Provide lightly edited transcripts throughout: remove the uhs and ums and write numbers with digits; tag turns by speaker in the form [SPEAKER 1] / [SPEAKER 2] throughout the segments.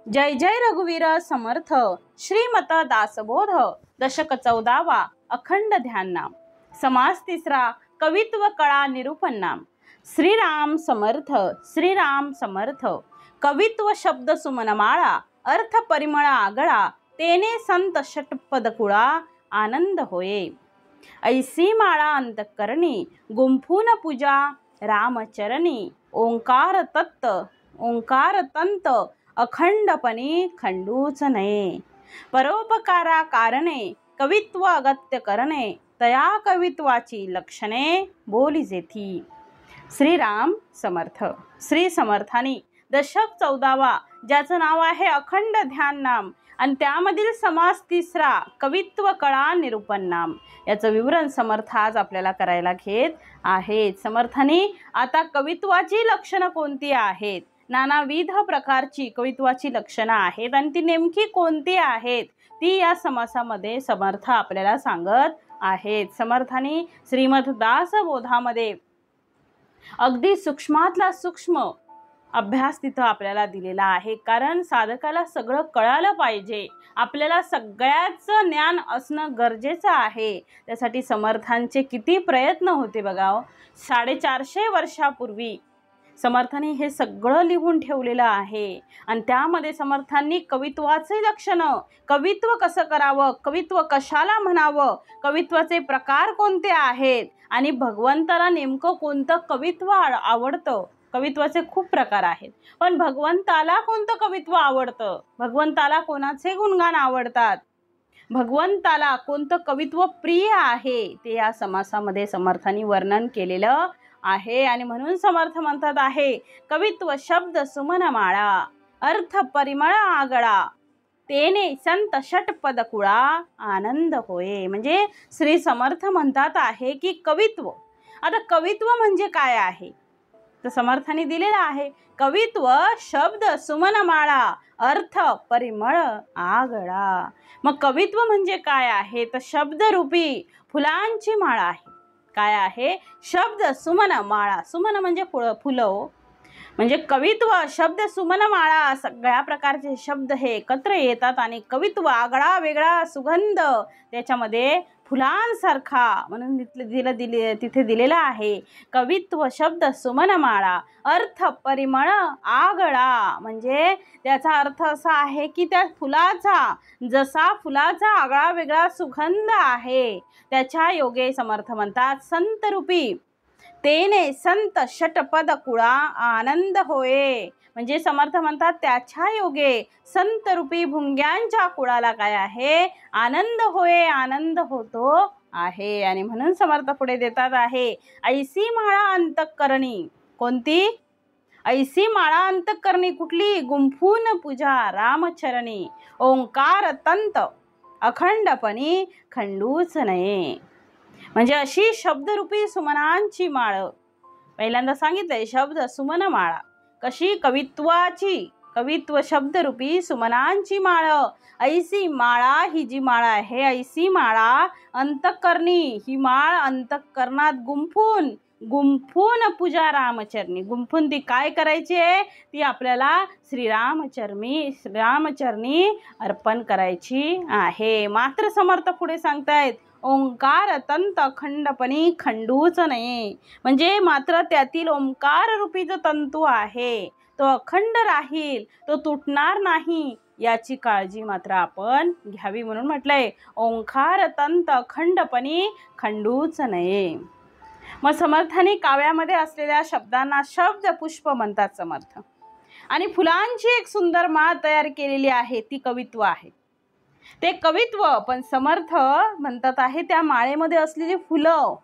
[SPEAKER 1] जय जय रघुवीर समर्थ श्रीमत दासबोध दशक 14वा अखंड ध्यान नाम समास 3 कवित्व कळा निरूपण नाम श्रीराम समर्थ कवित्व शब्द सुमनमाळा अर्थ परिमळ आगळा तेने संत षटपद कुळा आनंद होये। ऐसी माळा अंतकरणी गुंफून पूजा रामचरणी ओंकार तंत अखंडपणी खंडूच नये। परोपकारा कारणे कवित्व अगत्य करणे तया कवित्वाची लक्षणे बोली जेथी। श्रीराम समर्थ श्री समर्थानी दशक 14वा ज्याचं नाव आहे अखंड ध्यान नाम आणि त्यामधील समास 3 कवित्व कळा निरूपण नाम याचं विवरण समर्थ आज आपल्याला करायला घेत आहेत। समर्थानी आता कवित्वाची लक्षणं कोणती आहेत, नानाविध प्रकारची कवित्वाची लक्षणं आहेत आणि ती नेमकी कोणती आहेत ती या समासामध्ये समर्थ आपल्याला सांगत आहेत। समर्थानी श्रीमद दासबोधामध्ये अगदी सूक्ष्मातला सूक्ष्म अभ्यास तिथं आपल्याला दिलेला आहे, कारण साधकाला सगळं कळालं पाहिजे, आपल्याला सगळ्याचं ज्ञान असणं गरजेचं आहे। त्यासाठी समर्थांचे किती प्रयत्न होते बघा। 450 वर्षापूर्वी समर्थांनी हे सगळं लिहून ठेवलेलं आहे आणि त्यामध्ये समर्थांनी कवित्वाचे लक्षणं, कवित्व कसं करावं, कवित्व कशाला म्हणावं, कवित्वाचे प्रकार कोणते आहेत आणि भगवंताला नेमकं कोणतं कवित्व आवडतं। कवित्वाचे खूप प्रकार आहेत, पण भगवंताला कोणतं कवित्व आवडतं, भगवंताला कोणाचे गुणगान आवडतात, भगवंताला कोणतं कवित्व प्रिय आहे ते या समासामध्ये समर्थांनी वर्णन केलेलं आहे। आणि म्हणून समर्थ म्हणतात आहे कवित्व शब्द सुमनमाळा अर्थ परिमळ आगळा तेने संत षटपद कुळा आनंद होये। म्हणजे श्री समर्थ म्हणतात आहे की कवित्व, आता कवित्व म्हणजे काय आहे तर समर्थांनी दिलेला आहे कवित्व शब्द सुमनमाळा अर्थ परिमळ आगळा। मग कवित्व म्हणजे काय आहे तर शब्दरूपी फुलांची माळा आहे। काय आहे शब्द सुमन माळा, सुमन म्हणजे फुलं, म्हणजे कवित्व शब्द सुमन माळा सगळ्या प्रकारचे शब्द हे एकत्र येतात आणि कवित्व आगळा वेगळा सुगंध त्याच्यामध्ये फुलांसारखा, म्हणून तिथे दिलेला आहे कवित्व शब्द सुमन माळा अर्थ परिमळ आगळा। म्हणजे त्याचा अर्थ असा आहे की त्या फुलाचा जसा फुलाचा आगळा वेगळा सुगंध आहे त्याच्या योगे समर्थ म्हणतात संत रूपी तेने संत षटपद कुळा आनंद होये। म्हणजे समर्थ म्हणतात त्याच्या योगे संत रूपी भुंग्यांच्या कुळाला काय आहे आनंद होये, आनंद होतो आहे। आणि म्हणून समर्थ पुढे देतात आहे ऐसी माळा अंतःकरणी, कोणती ऐसी माळा अंतःकरणी कुठली गुंफून पूजा रामचरणी ओंकार तंत अखंडपणी खंडूच नये। म्हणजे अशी शब्दरूपी सुमनांची माळ, पहिल्यांदा सांगितलंय शब्द सुमन माळा कशी कवित्वाची, कवित्व शब्दरूपी सुमनांची माळ। ऐसी माळा ही जी माळा आहे ऐसी माळा अंतःकरणी ही माळ अंतःकरणात गुंफून पूजा रामचरणी, गुंफून ती काय करायची आहे ती आपल्याला रामचरणी अर्पण करायची आहे। मात्र समर्थ पुढे सांगतायत ओंकार तंत अखंडपणी खंडूच नये। म्हणजे मात्र त्यातील ओंकार रूपी जो तंतू आहे तो अखंड राहील, तो तुटणार नाही याची काळजी मात्र आपण घ्यावी, म्हणून म्हटलंय ओंकार तंत अखंडपणी खंडूच नये। मग समर्थांनी काव्यामध्ये असलेल्या शब्दांना शब्द पुष्प म्हणतात समर्थ, आणि फुलांची एक सुंदर माळ तयार केलेली आहे ती कवित्व आहे, ते कवित्व। पण समर्थ म्हणतात आहे त्या माळेमध्ये असलेली फुलं,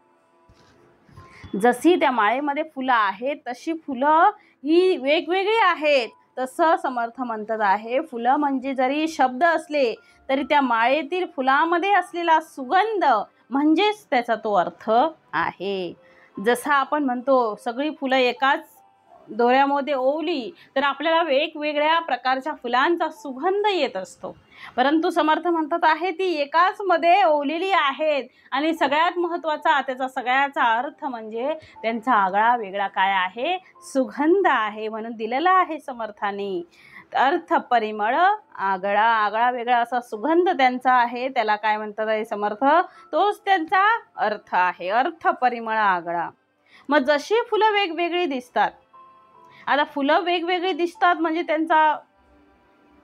[SPEAKER 1] जशी त्या माळेमध्ये फुलं आहेत तशी फुलं ही वेगवेगळी आहेत। तसं समर्थ म्हणतात आहे फुलं म्हणजे जरी शब्द असले तरी त्या माळेतील फुलामध्ये असलेला सुगंध म्हणजेच त्याचा तो अर्थ आहे। जसा आपण म्हणतो सगळी फुलं एकाच दोऱ्यामध्ये ओवली तर आपल्याला वेगवेगळ्या प्रकारच्या फुलांचा सुगंध येत असतो, परंतु समर्थ म्हणतात आहे ती एकाच मध्ये ओवलेली आहेत आणि सगळ्यात महत्त्वाचा त्याचा सगळ्याचा अर्थ म्हणजे त्यांचा आगळा वेगळा काय आहे सुगंध आहे, म्हणून दिलेला आहे समर्थांनी अर्थ परिमळ आगळा, आगळा वेगळा असा सुगंध त्यांचा आहे, त्याला काय म्हणतात आहे समर्थ, तोच त्यांचा अर्थ आहे, अर्थ परिमळ आगळा. मग जशी फुलं वेगवेगळी दिसतात, आता फुलं वेगवेगळी दिसतात म्हणजे त्यांचा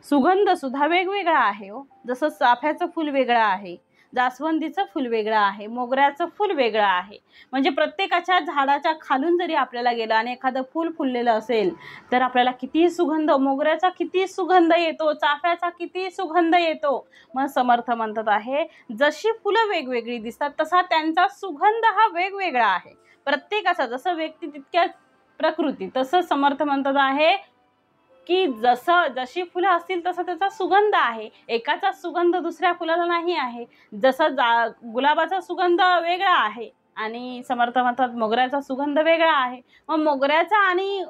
[SPEAKER 1] सुगंध सुद्धा वेगवेगळा आहे हो. जसं चाफ्याचं फुल वेगळं आहे, जास्वंदीचं फुल वेगळं आहे, मोगऱ्याचं फुल वेगळं आहे. म्हणजे प्रत्येकाच्या झाडाच्या खालून जरी आपल्याला गेलं आणि एखादं फुल फुललेलं असेल तर आपल्याला किती सुगंध, मोगऱ्याचा किती सुगंध येतो, चाफ्याचा किती सुगंध येतो. मग समर्थ म्हणतात आहे, जशी फुलं वेगवेगळी दिसतात तसा त्यांचा सुगंध हा वेगवेगळा आहे. प्रत्येकाचा जसं व्यक्ती तितक्या प्रकृती, तसं समर्थ म्हणतात आहे की जशी फुलं असतील तसा त्याचा सुगंध आहे. एकाचा सुगंध दुसऱ्या फुलाला नाही आहे. जसा गुलाबाचा सुगंध वेगळा आहे आणि समर्थ म्हणतात मोगऱ्याचा सुगंध वेगळा आहे. मग मोगऱ्याचा आणि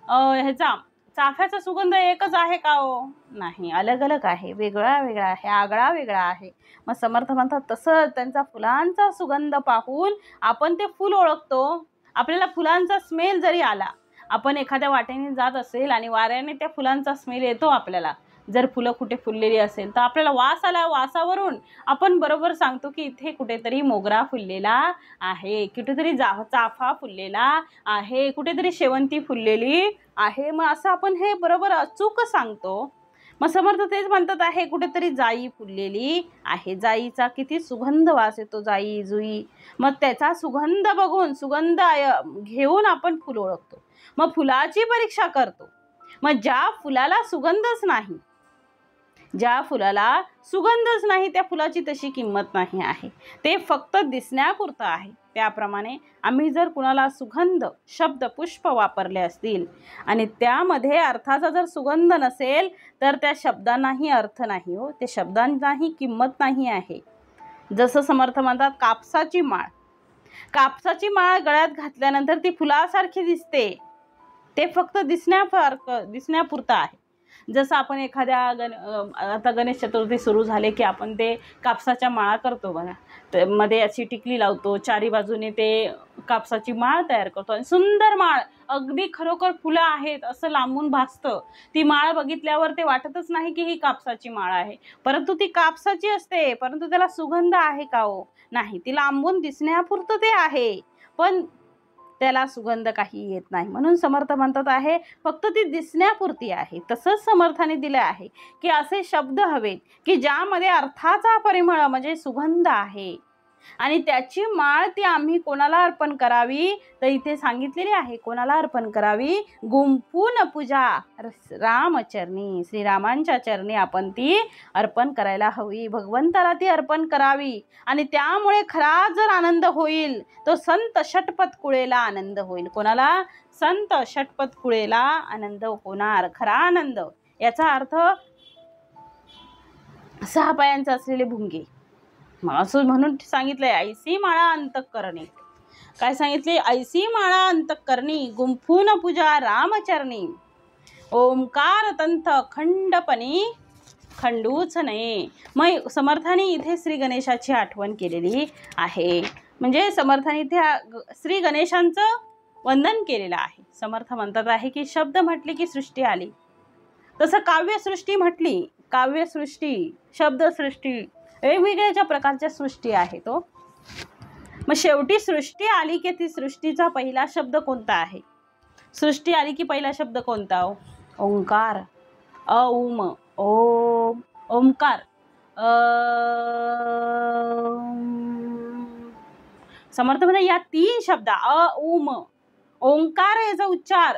[SPEAKER 1] ह्याचा चाफ्याचा सुगंध एकच आहे का हो? नाही, अलग अलग आहे, वेगळा वेगळा आहे, आगळा वेगळा आहे. मग समर्थ म्हणतात तसं त्यांचा फुलांचा सुगंध पाहून आपण ते फुल ओळखतो. आपल्याला फुलांचा स्मेल जरी आला, आपण एखाद्या वाटेने जात असेल आणि वाऱ्याने त्या फुलांचा स्मेल येतो आपल्याला, जर फुलं कुठे फुललेली असेल तर आपल्याला वास आला, वासावरून आपण बरोबर सांगतो की इथे कुठेतरी मोगरा फुललेला आहे, कुठेतरी चाफा फुललेला आहे, कुठेतरी शेवंती फुललेली आहे. मग असं आपण हे बरोबर अचूक सांगतो. मग समर्थ तेच म्हणतात आहे, कुठेतरी जाई फुललेली आहे, जाईचा किती सुगंध वास येतो, जाई जुई. मग त्याचा सुगंध बघून, सुगंध घेऊन आपण फुल ओळखतो. मग फुलाची परीक्षा करतो. मग ज्या फुलाला सुगंधच नाही, ज्या फुलाला सुगंधच नाही त्या फुलाची तशी किंमत नाही आहे, ते फक्त दिसण्यापुरतं आहे. त्याप्रमाणे आम्ही जर कुणाला सुगंध शब्द पुष्प वापरले असतील आणि त्यामध्ये अर्थाचा जर सुगंध नसेल तर त्या शब्दांनाही अर्थ नाही हो, ते शब्दांनाही किंमत नाही आहे. जसं समर्थ म्हणतात कापसाची माळ, कापसाची माळ गळ्यात घातल्यानंतर ती फुलासारखी दिसते, ते फक्त दिसण्यापुरतं आहे. जसं आपण एखाद्या आता गणेश चतुर्थी सुरू झाले की आपण ते कापसाच्या माळा करतो बघा, तर मध्ये अशी टिकली लावतो, चारी बाजूने ते कापसाची माळ तयार करतो आणि सुंदर माळ, अगदी खरोखर फुलं आहेत असं लांबून भासतं. ती माळ बघितल्यावर ते वाटतच नाही की ही कापसाची माळ आहे, परंतु ती कापसाची असते, परंतु त्याला सुगंध आहे का हो? नाही, ती लांबून दिसण्यापुरतं ते आहे, पण त्याला सुगंध काही येत नाही. म्हणून समर्थ म्हणतात आहे फक्त ती दिसण्यापुरती आहे. तसंच समर्थाने दिले आहे की असे शब्द हवेत की ज्यामध्ये अर्थाचा परिमळ म्हणजे सुगंध आहे आणि त्याची माळ ती आम्ही कोणाला अर्पण करावी, तर इथे सांगितलेली आहे कोणाला अर्पण करावी, गुंफून पूजा रामचरणी, श्रीरामांच्या चरणी आपण ती अर्पण करायला हवी, भगवंताला ती अर्पण करावी. आणि त्यामुळे खरा जर आनंद होईल तो संत षटपथ कुळेला आनंद होईल. कोणाला? संत षटपथ कुळेला आनंद होणार, खरा आनंद. याचा अर्थ 6 पायांचा असलेले भुंगे. असं म्हणून सांगितलंय ऐसी माळा अंतःकरणी. काय सांगितले? ऐसी माळा अंतःकरणी गुंफून पूजा रामचरणी, ओंकार तंथ खंडपणी खंडूच नये. मग समर्थाने इथे श्री गणेशाची आठवण केलेली आहे. म्हणजे समर्थाने इथे श्री गणेशांचं वंदन केलेलं आहे. समर्थ म्हणतात आहे की शब्द म्हटले की सृष्टी आली, तसं काव्यसृष्टी म्हटली, काव्यसृष्टी, शब्दसृष्टी, वेगवेगळ्या प्रकारच्या सृष्टी आहेत तो. मग शेवटी सृष्टी आली की ती सृष्टीचा पहिला शब्द कोणता आहे? सृष्टी आली की पहिला शब्द कोणता हो? ओंकार. ओम, ओम, ओंकार. समर्थ म्हणजे या 3 शब्द ओम, ओंकार याचा उच्चार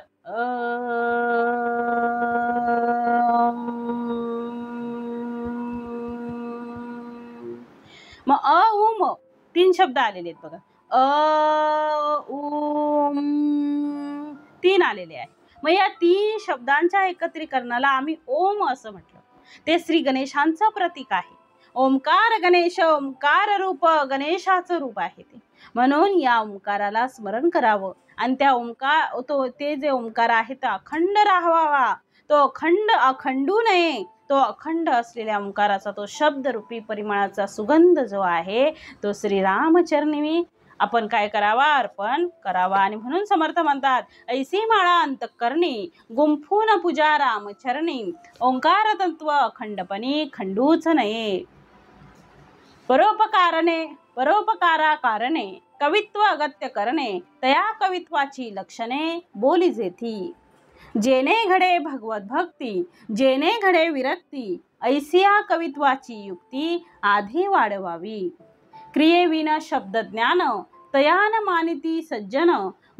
[SPEAKER 1] मग ओम 3 शब्द आलेले आहेत बघा. ओम 3 आलेले आहे. मग या 3 शब्दांच्या एकत्रीकरणाला आम्ही ओम असं म्हटलं. ते श्री गणेशांचं प्रतीक आहे. ओंकार गणेश, ओंकार रूप, गणेशाचं रूप आहे ते. म्हणून या ओंकाराला स्मरण करावं आणि त्या ते जे ओंकार आहे तो अखंड राहावा, तो अखंडू नये. तो अखंड असलेल्या ओंकाराचा तो शब्दरूपी परिमळाचा सुगंध जो आहे तो श्रीरामचरणी आपण काय करावा, अर्पण करावा. आणि म्हणून समर्थ म्हणतात, ऐसी माळा अंतःकरणी गुंफून पूजा रामचरणी, ओंकार तत्व अखंडपणी खंडूच नये. परोपकारा कारणे कवित्व अगत्य करणे, तया कवित्वाची लक्षणे बोली जेथी. जेणे घडे भगवत भक्ती, जेणे घडे विरक्ती, ऐसिया कवित्वाची युक्ती आधी वाढवावी. क्रियेविन शब्द ज्ञान, तयान मानिती सज्जन,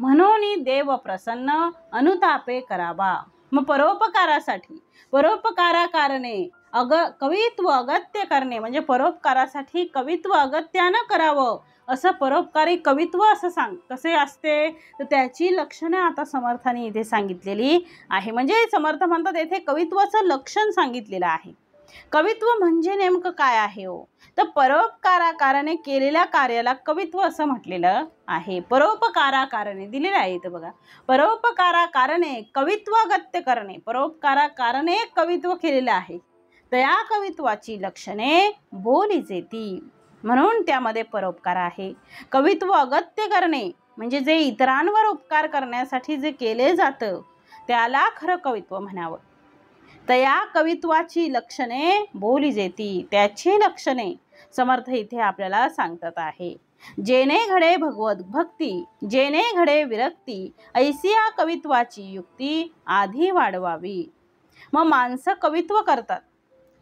[SPEAKER 1] म्हणून देव प्रसन्न अनुतापे करावा. मग परोपकारा कारणे कवित्व अगत्य करणे म्हणजे परोपकारासाठी कवित्व अगत्यानं करावं. असं परोपकारी कवित्व असं कसे असते, तर त्याची लक्षणे आता समर्थांनी इथे सांगितलेली आहे. म्हणजे समर्थ म्हणतात येथे कवित्वाचं लक्षण सांगितलेलं आहे. कवित्व म्हणजे नेमकं काय आहे हो, तर परोपकाराने केलेल्या कार्याला कवित्व असं म्हटलेलं आहे. परोपकाराने दिलेलं आहे इथं बघा. परोपकाराने कवित्व अगत्य करणे, परोपकाराने कवित्व केलेलं आहे. त्या कवित्वाची लक्षणे बोली जेती, म्हणून त्यामध्ये परोपकार आहे. कवित्व अगत्य करणे म्हणजे जे इतरांवर उपकार करण्यासाठी जे केले जातं त्याला खरं कवित्व म्हणावं. तया कवित्वाची लक्षणे बोली जेती, त्याची लक्षणे समर्थ इथे आपल्याला सांगतात आहे. जेणे घडे भगवत भक्ती, जेणे घडे विरक्ती, ऐसिया कवित्वाची युक्ती आधी वाढवावी. मग माणसं कवित्व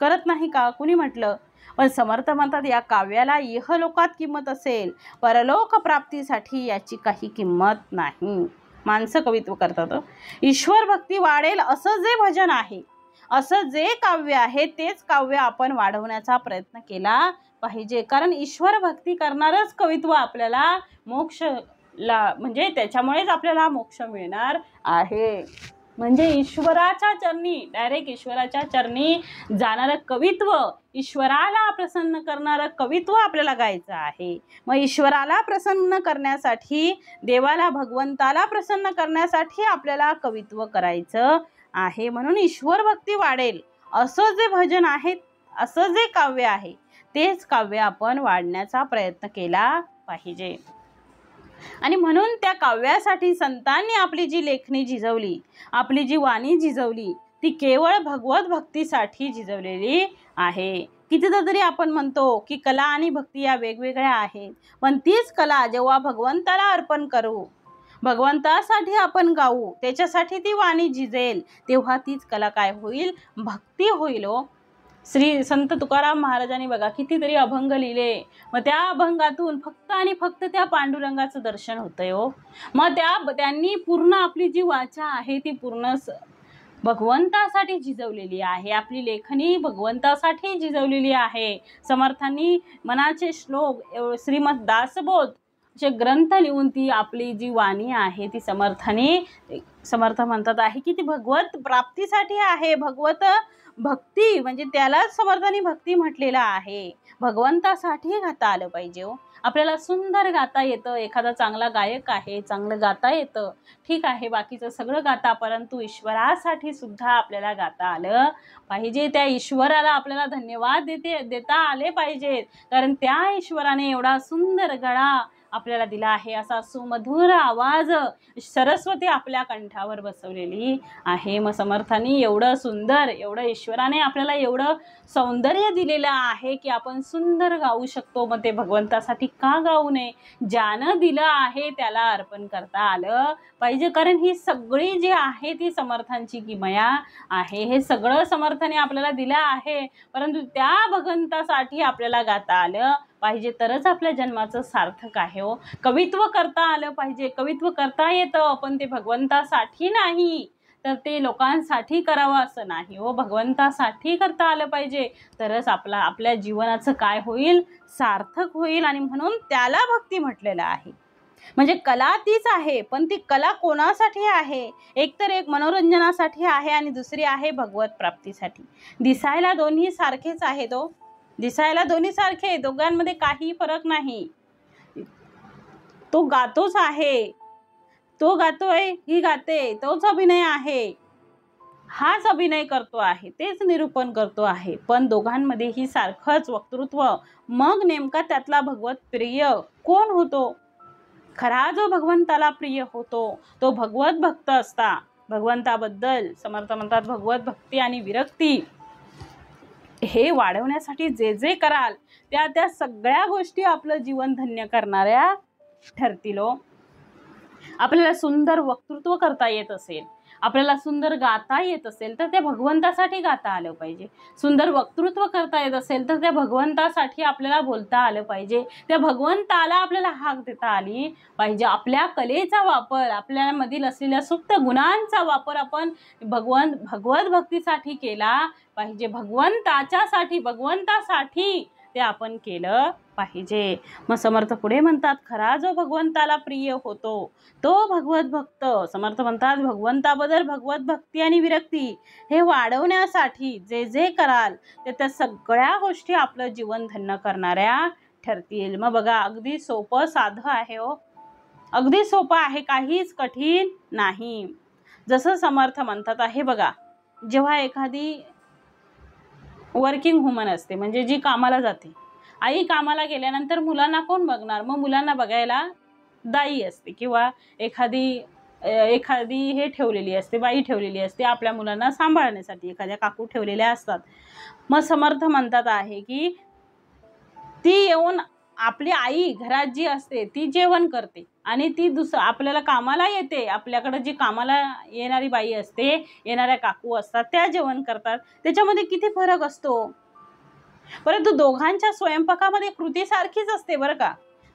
[SPEAKER 1] करत नाही का, कुणी म्हटलं, पण समर्थ म्हणतात या काव्याला इहलोकात किंमत असेल, परलोक प्राप्तीसाठी याची काही किंमत नाही. माणसं कवित्व करतात. ईश्वर भक्ती वाढेल असं जे भजन आहे, असं जे काव्य आहे तेच काव्य आपण वाढवण्याचा प्रयत्न केला पाहिजे. कारण ईश्वर भक्ती करणारच कवित्व आपल्याला म्हणजे त्याच्यामुळेच आपल्याला मोक्ष मिळणार आहे. म्हणजे ईश्वराच्या चरणी, डायरेक्ट ईश्वराच्या चरणी जाणारं कवित्व, ईश्वराला प्रसन्न करणारं कवित्व आपल्याला गायचं आहे. मग ईश्वराला प्रसन्न करण्यासाठी, देवाला भगवंताला प्रसन्न करण्यासाठी आपल्याला कवित्व करायचं आहे. म्हणून ईश्वर भक्ती वाढेल असं जे भजन आहे, असं जे काव्य आहे तेच काव्य आपण वाढण्याचा प्रयत्न केला पाहिजे. आणि म्हणून त्या काव्यासाठी संतांनी आपली जी लेखणी झिजवली, आपली जी वाणी झिजवली, ती केवळ भगवत भक्तीसाठी झिजवलेली आहे. कितीदा तरी आपण म्हणतो की कला आणि भक्ती या वेगवेगळ्या आहेत, पण तीच कला जेव्हा भगवंताला अर्पण करू, भगवंतासाठी आपण गाऊ, त्याच्यासाठी ती वाणी झिजेल, तेव्हा तीच कला काय होईल, भक्ती होईल. हो, श्री संत तुकाराम महाराजांनी बघा कितीतरी अभंग लिहिले, मग त्या अभंगातून फक्त आणि फक्त त्या पांडुरंगाचं दर्शन होतंय. हो, मग त्यांनी पूर्ण आपली जी वाचा आहे ती पूर्ण भगवंतासाठी झिजवलेली आहे. आपली लेखणी भगवंतासाठी झिजवलेली आहे. समर्थांनी मनाचे श्लोक, श्रीमद दासबोध जे ग्रंथ लिहून ती आपली जी वाणी आहे ती समर्थ म्हणतात आहे की ती भगवत प्राप्तीसाठी आहे. भगवत भक्ती म्हणजे त्यालाच समर्थांनी भक्ती म्हटलेलं आहे. भगवंतासाठी गाता आलं पाहिजे. हो, आपल्याला सुंदर गाता येतं, एखादा चांगला गायक आहे, चांगलं गाता येतं, ठीक आहे, बाकीचं सगळं गाता, परंतु ईश्वरासाठी सुद्धा आपल्याला गाता आलं पाहिजे. त्या ईश्वराला आपल्याला धन्यवाद देता आले पाहिजेत, कारण त्या ईश्वराने एवढा सुंदर गळा आपल्याला दिला आहे, असा सुमधुर आवाज सरस्वती आपल्या कंठावर बसवलेली आहे. मग समर्थांनी एवढं सुंदर, एवढं ईश्वराने आपल्याला एवढं सौंदर्य दिलेलं आहे की आपण सुंदर गाऊ शकतो. मग ते भगवंतासाठी का गाऊ नये, ज्यानं दिलं आहे त्याला अर्पण करता आलं पाहिजे. कारण ही सगळी जी आहे ती समर्थांची किमया आहे. हे सगळं समर्थाने आपल्याला दिलं आहे, परंतु त्या भगवंतासाठी आपल्याला गाता आलं पाहिजे, तरच आपल्या जन्माचं सार्थक आहे. हो, कवित्व करता आलं पाहिजे, कवित्व करता येतं, पण ते भगवंतासाठी नाही, तर ते लोकांसाठी करावं असं नाही. हो, भगवंतासाठी करता आलं पाहिजे, तरच आपल्या जीवनाचं काय होईल, सार्थक होईल. आणि म्हणून त्याला भक्ती म्हटलेलं आहे. म्हणजे कला तीच आहे, पण ती कला कोणासाठी आहे, एक तर एक मनोरंजनासाठी आहे आणि दुसरी आहे भगवत प्राप्तीसाठी. दिसायला दोन्ही सारखेच आहेत. हो, दिसायला दोन्ही सारखे, दोघांमध्ये काही फरक नाही. तो गातोच आहे, तो गातोय, ही गाते, तोच अभिनय आहे, हाच अभिनय करतो आहे, तेच निरूपण करतो आहे, पण दोघांमध्येही सारखंच वक्तृत्व. मग नेमका त्यातला भगवत प्रिय कोण होतो, खरा जो भगवंताला प्रिय होतो तो भगवत भक्त असता. भगवंताबद्दल समर्थ म्हणतात भगवत भक्ती आणि विरक्ती हे वाढवण्यासाठी जे जे कराल त्या त्या सगळ्या गोष्टी आपलं जीवन धन्य करणाऱ्या ठरतील. आपल्याला सुंदर वक्तृत्व करता येत असेल, आपल्याला सुंदर गाता येत असेल तर त्या भगवंतासाठी गाता आलं पाहिजे. सुंदर वक्तृत्व करता येत असेल तर त्या भगवंतासाठी आपल्याला बोलता आलं पाहिजे. त्या भगवंताला आपल्याला हाक देता आली पाहिजे. आपल्या कलेचा वापर, आपल्यामधील असलेल्या सुप्त गुणांचा वापर आपण भगवत भक्तीसाठी केला पाहिजे. भगवंतासाठी ते आपण केलं पाहिजे. मग समर्थ पुढे म्हणतात खरा जो भगवंताला प्रिय होतो तो भगवत भक्त. समर्थ म्हणतात भगवंताबद्दल भगवत भक्ती आणि विरक्ती हे वाढवण्यासाठी जे जे कराल त्या सगळ्या गोष्टी आपलं जीवन धन्य करणाऱ्या ठरतील. मग बघा अगदी सोपं साधं आहे हो, अगदी सोपं आहे, काहीच कठीण नाही. जसं समर्थ म्हणतात आहे बघा, जेव्हा एखादी वर्किंग वुमन असते म्हणजे जी कामाला जाते, आई कामाला गेल्यानंतर मुलांना कोण बघणार? मग मुलांना बघायला दाई असते किंवा एखादी हे ठेवलेली असते, बाई ठेवलेली असते आपल्या मुलांना सांभाळण्यासाठी, एखाद्या काकू ठेवलेल्या असतात. मग समर्थ म्हणतात आहे की ती येऊन आपली आई घरात जी असते ती जेवण करते आणि ती आपल्याला कामाला येते, आपल्याकडे जी कामाला येणारी बाई असते, येणाऱ्या काकू असतात त्या जेवण करतात. त्याच्यामध्ये किती फरक असतो. परंतु दोघांच्या स्वयंपाकामध्ये कृती सारखीच असते बरं का.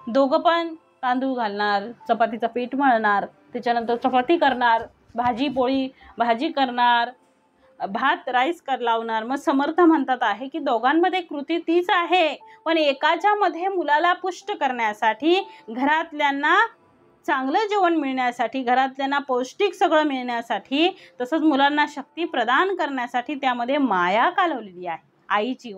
[SPEAKER 1] दोघं पण तांदूळ घालणार, चपातीचं पीठ मळणार, त्याच्यानंतर चपाती करणार, भाजी करणार, भात राईस लावणार. मग समर्थ म्हणतात आहे की दोघांमध्ये कृती तीच आहे, पण एकाच्या मध्ये मुलाला पुष्ट करण्यासाठी, घरातल्यांना चांगलं जेवण मिळण्यासाठी, घरातल्यांना पौष्टिक सगळं मिळण्यासाठी, तसंच मुलांना शक्ती प्रदान करण्यासाठी त्यामध्ये माया कालवलेली आहे आईची.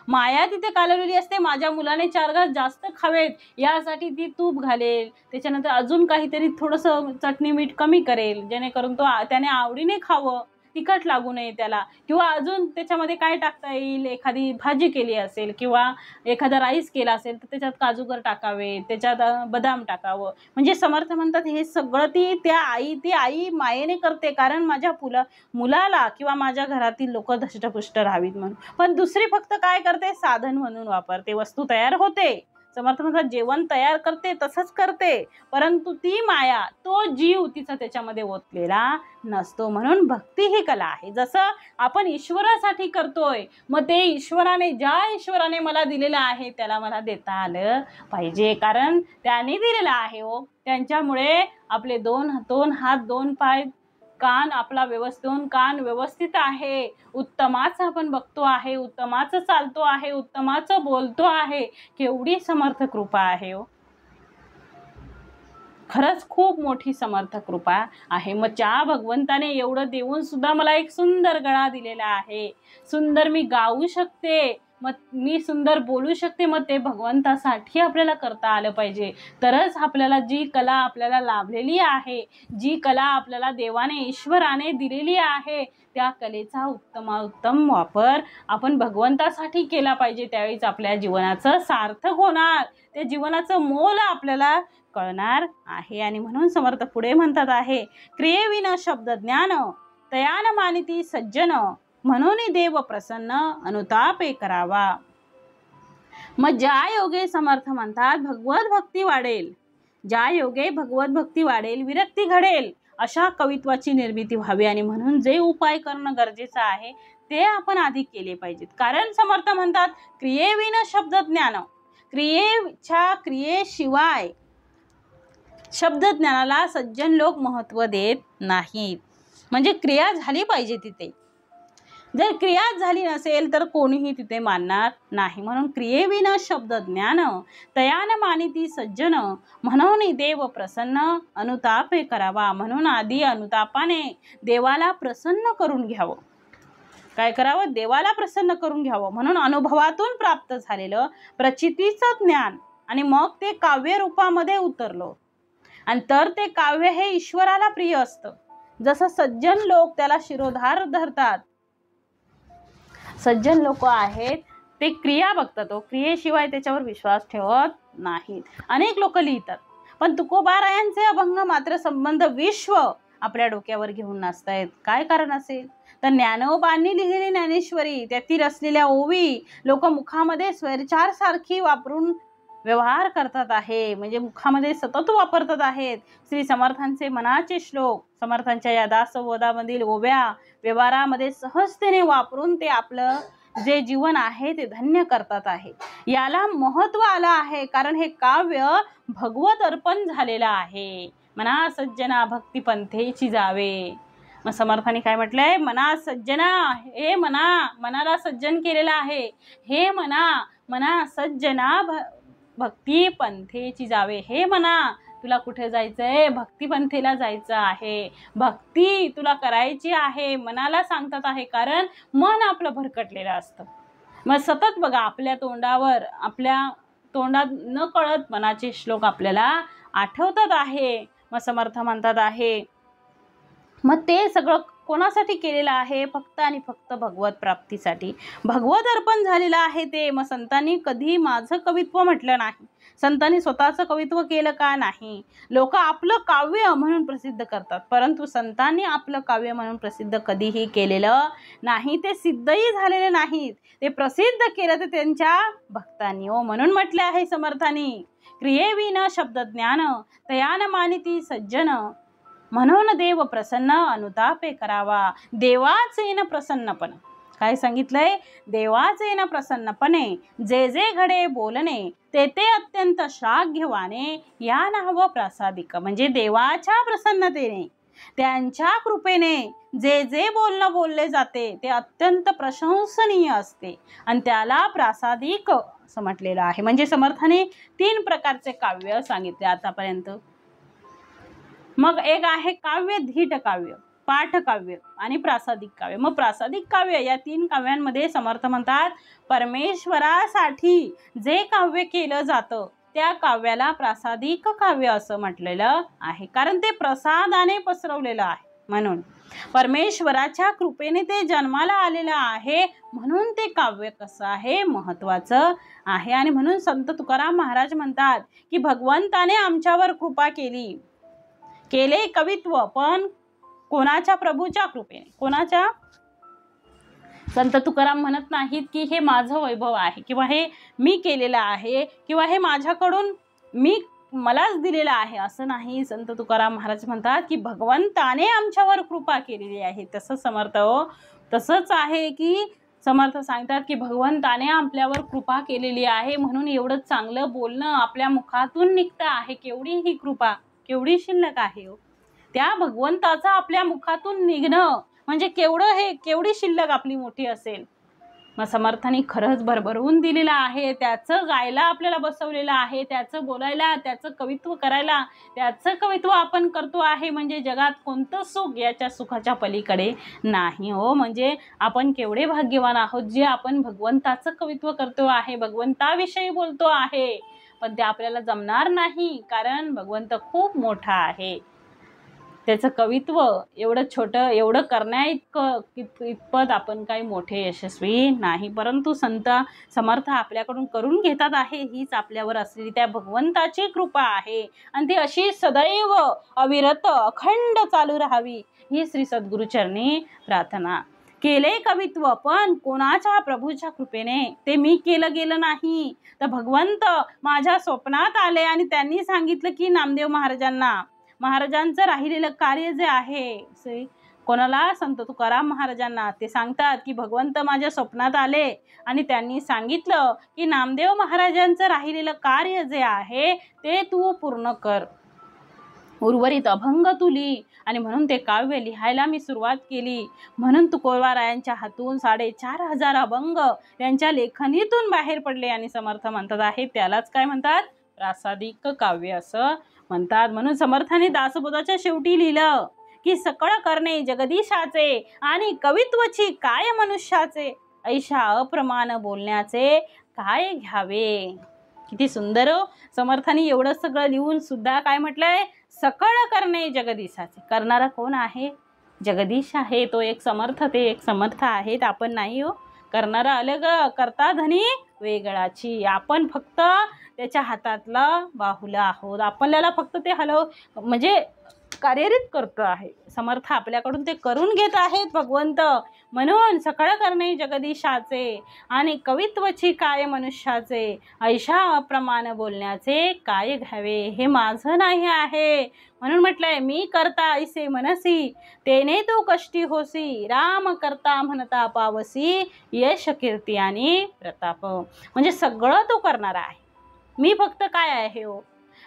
[SPEAKER 1] माया तिथे कालवलेली असते. माझ्या मुलाने 4 घास जास्त खावेत यासाठी ती तूप घालेल, त्याच्यानंतर अजून काहीतरी थोडंसं चटणी मीठ कमी करेल जेणेकरून त्याने आवडीने खावं, तिखट लागू नये त्याला, किंवा अजून त्याच्यामध्ये काय टाकता येईल, एखादी भाजी केली असेल किंवा एखादा राईस केला असेल तर त्याच्यात काजूगर टाकावे, त्याच्यात बदाम टाकावं. म्हणजे समर्थ म्हणतात हे सगळं ती आई मायेने करते, कारण माझ्या मुलाला किंवा माझ्या घरातील लोक धष्टपुष्ट राहावीत म्हणून. पण दुसरी फक्त काय करते, साधन म्हणून वापरते. वस्तू तयार होते, समर्थ म्हणतात जेवण तयार करते तसंच करते, परंतु ती माया, तो जीव तिचा त्याच्यामध्ये ओतलेला नसतो. म्हणून भक्ती ही कला आहे. जसं आपण ईश्वरासाठी करतोय, मग ते ज्या ईश्वराने मला दिलेलं आहे त्याला मला देता आलं पाहिजे, कारण त्याने दिलेलं आहे हो. त्यांच्यामुळे आपले 2 हात 2 पाय कान कान व्यवस्थित आहे, उत्तमाचं आपण बघतो आहे, उत्तमाचं चालतो आहे, उत्तमाचं बोलतो आहे. केवढी समर्थ कृपा आहे हो, खरंच खूप मोठी समर्थ कृपा आहे. मग त्या भगवंताने एवढं देऊन सुद्धा मला एक सुंदर गळा दिलेला आहे, सुंदर मी गाऊ शकते, मग मी सुंदर बोलू शकते. मग ते भगवंतासाठी आपल्याला करता आलं पाहिजे, तरच आपल्याला जी कला आपल्याला लाभलेली आहे, जी कला आपल्याला देवाने ईश्वराने दिलेली आहे, त्या कलेचा उत्तम वापर आपण भगवंतासाठी केला पाहिजे. त्यावेळीच आपल्या जीवनाचं सार्थक होणार, त्या जीवनाचं मोल आपल्याला कळणार आहे. आणि म्हणून समर्थ पुढे म्हणतात आहे क्रियेविना शब्द ज्ञान तयान मानिती सज्जन म्हणून देव प्रसन्न अनुतापे करावा. मग ज्या योगे समर्थ म्हणतात भगवत भक्ती वाढेल, ज्या योगे भगवत भक्ती वाढेल, विरक्ती घडेल, अशा कवित्वाची निर्मिती व्हावी. आणि म्हणून जे उपाय करणं गरजेचं आहे ते आपण आधी केले पाहिजेत. कारण समर्थ म्हणतात क्रियेविना शब्द ज्ञान, क्रियेशिवाय शब्द ज्ञानाला सज्जन लोक महत्त्व देत नाहीत. म्हणजे क्रिया झाली पाहिजे तिथे, जर क्रिया झाली नसेल तर कोणीही तिथे मानणार नाही. म्हणून क्रियेविना शब्द ज्ञान तयान मानिती सज्जन म्हणून देव प्रसन्न अनुतापे करावा. म्हणून आधी अनुतापाने देवाला प्रसन्न करून घ्यावं. काय करावं, देवाला प्रसन्न करून घ्यावं. म्हणून अनुभवातून प्राप्त झालेलं प्रचितीचं ज्ञान आणि मग ते काव्य रूपामध्ये उतरलं, आणि तर ते काव्य हे ईश्वराला प्रिय असतं. जसं सज्जन लोक त्याला शिरोधार धरतात, सज्जन लोक आहेत ते क्रिया बघतात, क्रियेशिवाय त्याच्यावर विश्वास ठेवत नाहीत. अनेक लोक लिहितात पण तुकोबारायांचे अभंग मात्र संबंध विश्व आपल्या डोक्यावर घेऊन नाचतायत. काय कारण असेल? तर ज्ञानोबांनी लिहिलेली ज्ञानेश्वरी, त्यातील असलेल्या ओवी लोक मुखामध्ये स्वरचार सारखी वापरून व्यवहार करतात आहे, म्हणजे मुखामध्ये सतत वापरतात आहेत. श्री समर्थांचे मनाचे श्लोक, समर्थांच्या या दासबोधामधील ओव्या व्यवहारामध्ये सहजतेने वापरून ते आपलं जे जीवन आहे ते धन्य करतात आहे. याला महत्व आलं आहे कारण हे काव्य भगवत अर्पण झालेलं आहे. मना सज्जना भक्ती पंथेची जावे. मग समर्थांनी काय म्हटलंय? मना सज्जना, हे मनाला सज्जन केलेलं आहे. हे मना सज्जना भक्ती पंथेची जावे. हे मना, तुला कुठे जायचंय? भक्ती पंथेला जायचं आहे. भक्ती तुला करायची आहे, मनाला सांगतात आहे, कारण मन आपलं भरकटलेलं असतं. मग सतत बघा आपल्या तोंडात न कळत मनाचे श्लोक आपल्याला आठवतात आहे. मग समर्थ म्हणतात आहे, मग ते सगळं कोणासाठी केलेलं आहे? फक्त आणि फक्त भगवत प्राप्तीसाठी, भगवत अर्पण झालेलं आहे ते. मग संतांनी कधी माझं कवित्व म्हटलं नाही, संतांनी स्वतःचं कवित्व केलं का नाही. लोक आपलं काव्य म्हणून प्रसिद्ध करतात, परंतु संतांनी आपलं काव्य म्हणून प्रसिद्ध कधीही केलेलं नाही. ते सिद्धही झालेले नाहीत, ते प्रसिद्ध केलं तर त्यांच्या भक्तांनी. म्हणून म्हटले आहे समर्थांनी, क्रियेविना शब्द ज्ञान तयान मानिती सज्जन, म्हणून देव प्रसन्न अनुतापे करावा. देवाचेन प्रसन्नपण, काय सांगितलंय? देवाचेन प्रसन्नपणे जे जे घडे बोलणे ते ते अत्यंत श्लाघ्यवाने, या नाव प्रासादिक. म्हणजे देवाच्या प्रसन्नतेने, त्यांच्या कृपेने जे जे बोलणं बोलले जाते ते अत्यंत प्रशंसनीय असते आणि त्याला प्रासादिक असं म्हटलेलं आहे. म्हणजे समर्थाने 3 प्रकारचे काव्य सांगितले आतापर्यंत. मग एक आहे काव्य, धीट काव्य, पाठकाव्य आणि प्रासादिक काव्य. मग प्रासादिक काव्य या 3 काव्यांमध्ये समर्थ म्हणतात परमेश्वरासाठी जे काव्य केलं जातं त्या काव्याला प्रासादिक काव्य असं म्हटलेलं आहे, कारण ते प्रसादाने पसरवलेलं आहे. म्हणून परमेश्वराच्या कृपेने ते जन्माला आलेलं आहे, म्हणून ते काव्य कसं आहे? महत्वाचं आहे. आणि म्हणून संत तुकाराम महाराज म्हणतात की भगवंताने आमच्यावर कृपा केले कवित्व, पण कोणाच्या? प्रभूच्या कृपेने. कोणाच्या? संत तुकाराम म्हणत नाहीत की हे माझं वैभव आहे किंवा हे मी केलेलं आहे किंवा हे माझ्याकडून मलाच दिलेलं आहे, असं नाही. संत तुकाराम महाराज म्हणतात की भगवंताने आमच्यावर कृपा केलेली आहे. तसं समर्थ तसंच आहे की समर्थ सांगतात की भगवंताने आपल्यावर कृपा केलेली आहे, म्हणून एवढं चांगलं बोलणं आपल्या मुखातून निघतं आहे. केवढी ही कृपा, केवढी शिल्लक आहे त्या भगवंताचा आपल्या मुखातून निघणं म्हणजे केवढी शिल्लक आपली मोठी असेल. मग समर्थांनी खरंच भरभरून दिलेलं आहे, त्याचं गायला आपल्याला बसवलेलं आहे, त्याचं बोलायला, त्याचं कवित्व करायला, त्याचं कवित्व आपण करतो आहे. म्हणजे जगात कोणतं सुख याच्या सुखाच्या पलीकडे नाही. म्हणजे आपण केवढे भाग्यवान आहोत जे आपण भगवंताचं कवित्व करतो आहे, भगवंताविषयी बोलतो आहे. पण ते आपल्याला जमणार नाही, कारण भगवंत खूप मोठा आहे. त्याचं कवित्व एवढं छोटं, एवढं इतपत आपण काही मोठे यशस्वी नाही, परंतु समर्थ आपल्याकडून करून घेतात आहे. हीच आपल्यावर असलेली त्या भगवंताची कृपा आहे आणि ती अशी सदैव अविरत अखंड चालू राहावी ही श्री सद्गुरुचरणी प्रार्थना. केले कवित्व पण कोणाच्या? प्रभूच्या कृपेने. ते मी गेलं नाही, तर भगवंत माझ्या स्वप्नात आले आणि त्यांनी सांगितलं की नामदेव महाराजांचं राहिलेलं कार्य जे आहे, कोणाला? संत तुकाराम महाराजांना. ते सांगतात की भगवंत माझ्या स्वप्नात आले आणि त्यांनी सांगितलं की नामदेव महाराजांचं राहिलेलं कार्य जे आहे ते तू पूर्ण कर, उर्वरित अभंग तू लिही. आणि म्हणून ते काव्य लिहायला मी सुरुवात केली. म्हणून तुकोबारायांच्या हातून 4500 अभंग त्यांच्या लेखनीतून बाहेर पडले आणि समर्थ म्हणतात आहे त्यालाच काय म्हणतात? प्रासादिक काव्य असं म्हणतात. म्हणून समर्थाने दासबोधाच्या शेवटी लिहिलं की सकळ करणे जगदीशाचे आणि कवित्वची काय मनुष्याचे, ऐशा अप्रमाण बोलण्याचे काय घ्यावे. किती सुंदर समर्थाने एवढं सगळं लिहून सुद्धा काय म्हटलंय? सकळ करणे जगदीशाचे. करणारा कोण आहे? जगदीश आहे, तो एक समर्थ, ते एक समर्थ आहेत, आपण नाही. करणारा अलग, करता धनी वेगळाची. आपण फक्त त्याच्या हातातला बाहुला आहोत. आपल्याला फक्त ते म्हणजे कार्यरत करतो आहे. समर्थ आपल्याकडून ते करून घेत आहेत भगवंत. म्हणून सकळ करणे जगदीशाचे आणि कवित्वची काय मनुष्याचे, ऐशा अप्रमाण बोलण्याचे काय घ्यावे, हे माझं नाही आहे. म्हणून म्हटलंय, मी करता ऐसे मनसी तेने तू कष्टी होसी, राम करता म्हणता पावसी, यश कीर्ती आणि प्रताप. म्हणजे सगळं तो करणारा आहे. मी फक्त काय आहे हो,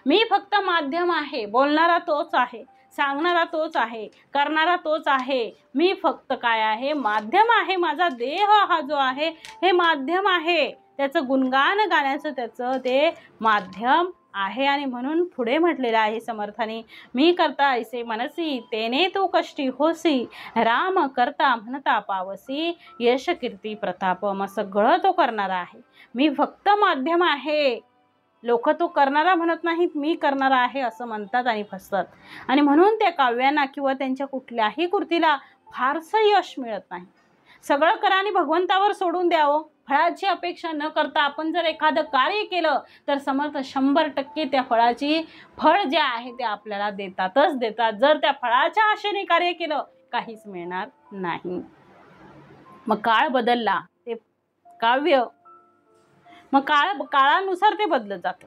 [SPEAKER 1] मी फक्त माध्यम आहे. बोलणारा तोच आहे, सांगणारा तोच आहे, करणारा तोच आहे. मी फक्त काय आहे, माध्यम आहे. माझा देह हा जो आहे हे माध्यम आहे. त्याचं गुणगान गाण्याचं त्याचं ते माध्यम आहे. आणि म्हणून पुढे म्हटलेलं आहे समर्थाने, मी करता ऐसे मनसी तेने तू कष्टी होसी, राम करता म्हणता पावसी, यश कीर्ती प्रताप. मग सगळं तो करणारा आहे. मी फक्त माध्यम आहे. लोक तो करणारा म्हणत नाहीत, मी करणारा आहे असं म्हणतात आणि फसतात. आणि म्हणून त्या काव्यांना किंवा त्यांच्या कुठल्याही कृतीला फारसं यश मिळत नाही. सगळं करा आणि भगवंतावर सोडून द्यावं. फळाची अपेक्षा न करता आपण जर एखादं कार्य केलं तर समर्थ 100% त्या फळाची फळ जे आहे ते आपल्याला देतातच देतात. जर त्या फळाच्या आशेने कार्य केलं काहीच मिळणार नाही. मग काळ बदलला, ते काव्य मग काळानुसार ते बदलत जातं.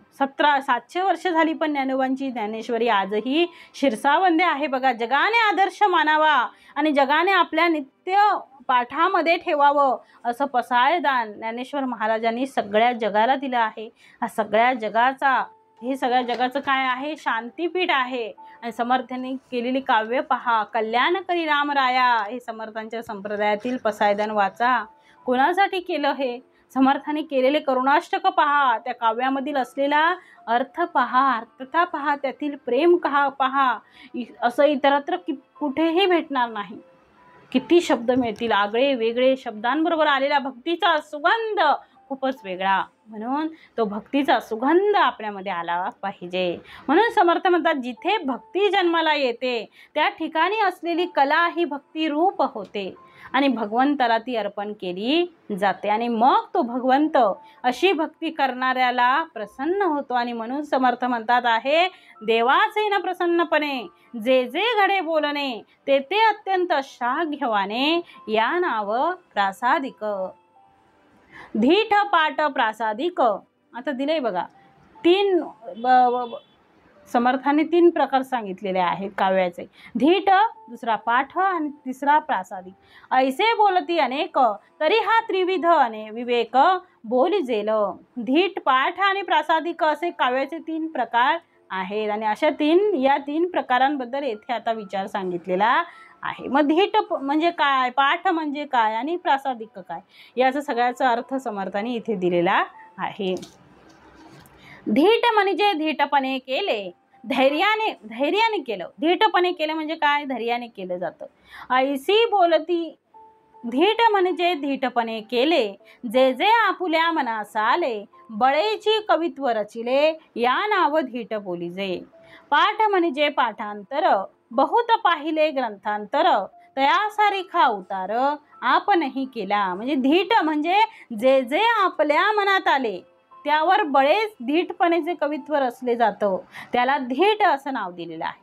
[SPEAKER 1] 700 वर्ष झाली पण ज्ञानोबांची ज्ञानेश्वरी आजही शिरसावंदे आहे बघा. जगाने आदर्श मानावा आणि जगाने आपल्या नित्य पाठामध्ये ठेवावं असं पसायदान ज्ञानेश्वर महाराजांनी सगळ्या जगाला दिलं आहे. हे सगळ्या जगाचं काय आहे, शांतीपीठ आहे. आणि समर्थांनी केलेली काव्य पहा, कल्याण करी रामराया, हे समर्थांच्या संप्रदायातील पसायदान वाचा. कोणासाठी केलं हे, समर्थांनी केलेले करुणाष्टक पहा, त्या काव्यामधील असलेला अर्थ पहा, अर्थता पहा, त्यातील प्रेम पहा. असं इतरत्र कुठेही भेटणार नाही. किती शब्द मिळतील, आगळे वेगळे शब्दांबरोबर आलेला भक्तीचा सुगंध खूपच वेगळा. म्हणून तो भक्तीचा सुगंध आपल्यामध्ये आला पाहिजे. म्हणून समर्थ म्हणतात, जिथे भक्ती जन्माला येते त्या ठिकाणी असलेली कला ही भक्ती रूप होते आणि भगवंताला ती अर्पण केली जाते. आणि मग तो भगवंत अशी भक्ती करणाऱ्याला प्रसन्न होतो. आणि म्हणून समर्थ म्हणतात आहे, देवाचे न प्रसन्नपणे जे जे घडे बोलणे ते ते अत्यंत श्लाघ्यवाने, या नाव प्रासादिक. धीट पाठ प्रासादिक. आता दिलंय बघा, समर्थाने 3 प्रकार सांगितलेले आहेत काव्याचे. धीट, दुसरा पाठ आणि तिसरा प्रासादिक. ऐसे बोलती अनेक तरी हा त्रिविध विवेक बोली जेल. धीट, पाठ आणि प्रासादिक असे काव्याचे 3 प्रकार आहेत. आणि अशा या 3 प्रकारांबद्दल येथे आता विचार सांगितलेला आहे. मग धीट म्हणजे काय, पाठ म्हणजे काय आणि प्रासादिक काय, याचा सगळ्याचा अर्थ समर्थाने इथे दिलेला आहे. धीट म्हणजे धीटपणे केले, धैर्याने केलं. धीटपणे केलं म्हणजे काय, धैर्याने केलं जातं. ऐसी बोलती, धीट म्हणजे धीटपणे केले, जे जे आपुल्या मनास आले, बळेची कवित्व रचिले, या नाव धीट बोलीजे. पाठ म्हणजे पाठांतर, बहुत पाहिले ग्रंथांतर, तया सारिखा उतार आपणही केला. म्हणजे धीट म्हणजे जे जे आपल्या मनात आले त्यावर बळेच धीटपणेचे कवित्व रचले जातं, त्याला धीट असं नाव दिलेलं आहे.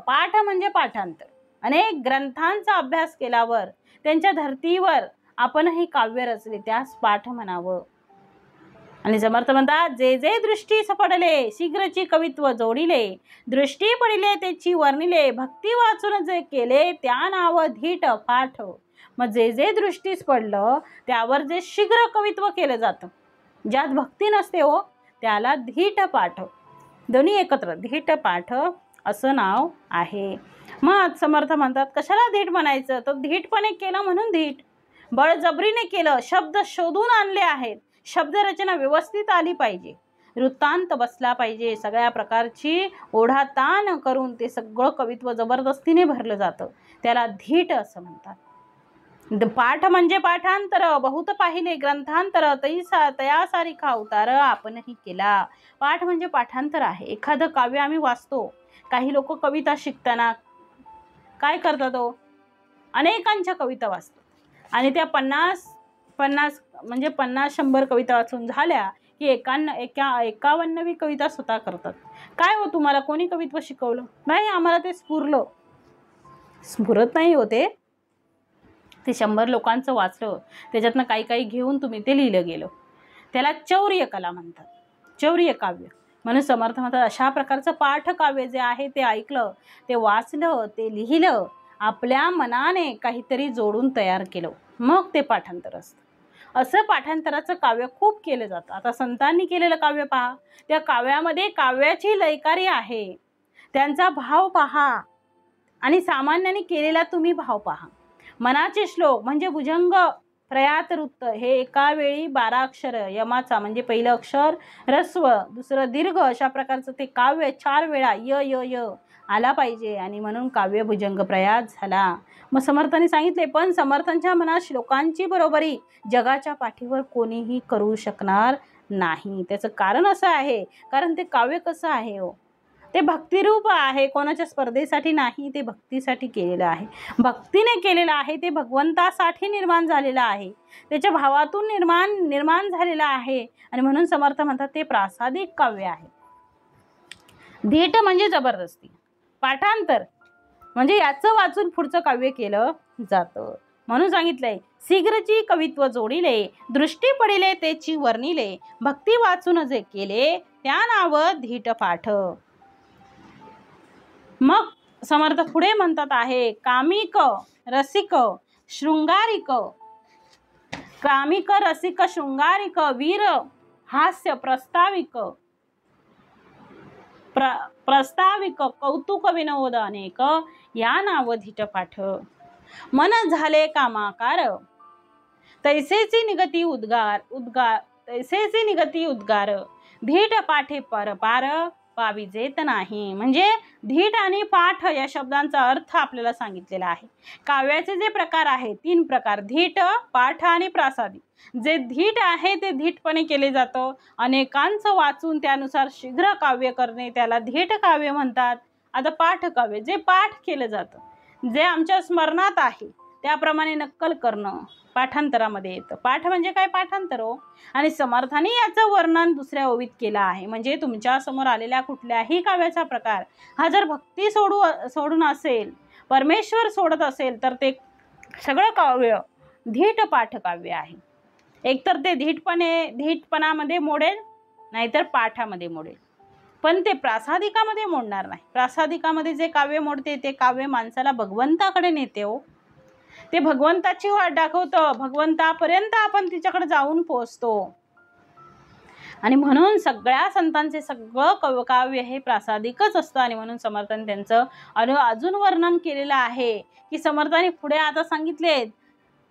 [SPEAKER 1] पाठ म्हणजे पाठांतर. अनेक ग्रंथांचा अभ्यास केल्यावर त्यांच्या धर्तीवर आपणही काव्य रचले, त्यास पाठ म्हणावं. आणि समर्थ म्हणतात, जे जे दृष्टी सपडले शीघ्रची कवित्व जोडिले, दृष्टी पडिले त्याची वर्णिले, भक्ती वाचून जे केले त्या नाव धीट पाठ. मग जे जे दृष्टीस पडलं त्यावर जे शीघ्र कवित्व केलं जातं, ज्यात भक्ती नसते हो, त्याला धीट पाठ. दोन्ही एकत्र धीट पाठ असं नाव आहे. मग समर्थ म्हणतात, कशाला धीट म्हणायचं, तर धीटपणे केलं म्हणून धीट. बळजबरीने केलं, शब्द शोधून आणले आहेत, शब्दरचना व्यवस्थित आली पाहिजे, वृत्तांत बसला पाहिजे, सगळ्या प्रकारची ओढाताण करून ते सगळं कवित्व जबरदस्तीने भरलं जातं, त्याला धीट असं म्हणतात. पाठ म्हणजे पाठांतर, बहुत पाहिले ग्रंथांतर, तया सारिखा उतार आपणही केला. पाठ म्हणजे पाठांतर आहे. एखादं काव्य आम्ही वाचतो. काही लोक कविता शिकताना काय करतात, अनेकांच्या कविता वाचतात आणि त्या 50 50 म्हणजे 50-100 कविता वाचून झाल्या की 51वी कविता स्वतः करतात. काय हो तुम्हाला कोणी कवित्व शिकवलं? नाही, आम्हाला ते स्फुरत नाही होते. ते 100 लोकांचं वाचलं, त्याच्यातनं काही काही घेऊन तुम्ही ते लिहिलं गेलं. त्याला चौर्य कला म्हणतात, चौर्य काव्य. म्हणून समर्थ म्हणतात अशा प्रकारचं पाठकाव्य जे आहे ते ऐकलं, ते वाचलं, ते लिहिलं, आपल्या मनाने काहीतरी जोडून तयार केलं, मग ते पाठांतर असतं. असं पाठांतराचं काव्य खूप केलं जातं. आता संतांनी केलेलं काव्य पहा, त्या काव्यामध्ये काव्याची लयकारी आहे, त्यांचा भाव पहा आणि सामान्याने केलेला तुम्ही भाव पहा. मनाचे श्लोक म्हणजे भुजंग प्रयात वृत्त हे एका वेळी 12 अक्षर, यमाचा म्हणजे पहिलं अक्षर ह्रस्व, दुसरं दीर्घ, अशा प्रकारचं ते काव्य 4 वेळा य य य आला पाहिजे आणि म्हणून काव्य भुजंग प्रयात झाला. मग समर्थांनी सांगितले, पण समर्थांच्या मनात श्लोकांची बरोबरी जगाच्या पाठीवर कोणीही करू शकणार नाही. त्याचं कारण असं आहे, कारण ते काव्य कसं आहे हो, ते भक्तिरूप आहे, कोणाच्या स्पर्धेसाठी नाही, ते भक्तीसाठी केलेलं आहे, भक्तीने केलेलं आहे, ते भगवंतासाठी निर्माण झालेलं आहे, त्याच्या भावातून निर्माण झालेलं आहे. आणि म्हणून समर्थ म्हणतात ते प्रासादिक काव्य आहे. धीट म्हणजे जबरदस्ती, पाठांतर म्हणजे याचं वाचून पुढचं काव्य केलं जातं. म्हणून सांगितलंय, शीघ्रची कवित्व जोडिले, दृष्टी पडिले तेची वर्णिले, भक्ती वाचून जे केले त्या नाव धीट पाठ. मग समर्थ पुढे म्हणतात आहे, कामिक रसिक शृंगारिक, कामिक रसिक शृंगारिक, वीर हास्य प्रस्ताविक, प्रस्ताविक, कौतुक विनोद अनेक, या नाव धीट पाठ. मन झाले कामाकार, तैसेची निगती उद्गार, धीट पाठे परपार पाविजेत नाही. म्हणजे धीट आणि पाठ या शब्दांचा अर्थ आपल्याला सांगितलेला आहे. काव्याचे जे प्रकार आहेत 3 प्रकार, धीट, पाठ आणि प्रासादिक. जे धीट आहे ते धीटपणे केले जातं, अनेकांचं वाचून त्यानुसार शीघ्र काव्य करणे त्याला धीट काव्य म्हणतात. आता पाठ काव्य जे पाठ केलं जातं, जे आमच्या स्मरणात आहे त्याप्रमाणे नक्कल करणं पाठांतरामध्ये येतं. पाठ म्हणजे काय, पाठांतर हो. आणि समर्थाने याचं वर्णन दुसऱ्या ओवीत केलं आहे. म्हणजे तुमच्या समोर आलेल्या कुठल्याही काव्याचा प्रकार हा जर भक्ती सोडून असेल, परमेश्वर सोडत असेल, तर ते सगळं काव्य धीट पाठ काव्य आहे. एकतर ते धीटपणामध्ये मोडेल, नाहीतर पाठामध्ये मोडेल, पण ते प्रासादिकामध्ये मोडणार नाही. प्रासादिकामध्ये जे काव्य मोडते ते काव्य माणसाला भगवंताकडे नेते हो, ते भगवंताची वाट दाखवतं, भगवंतापर्यंत आपण तिच्याकडे जाऊन पोहोचतो. आणि म्हणून सगळ्या संतांचे सगळं काव्य हे प्रासादिकच असतं. आणि म्हणून समर्थांनी त्यांचं अजून वर्णन केलेलं आहे की समर्थांनी पुढे आता सांगितलेत,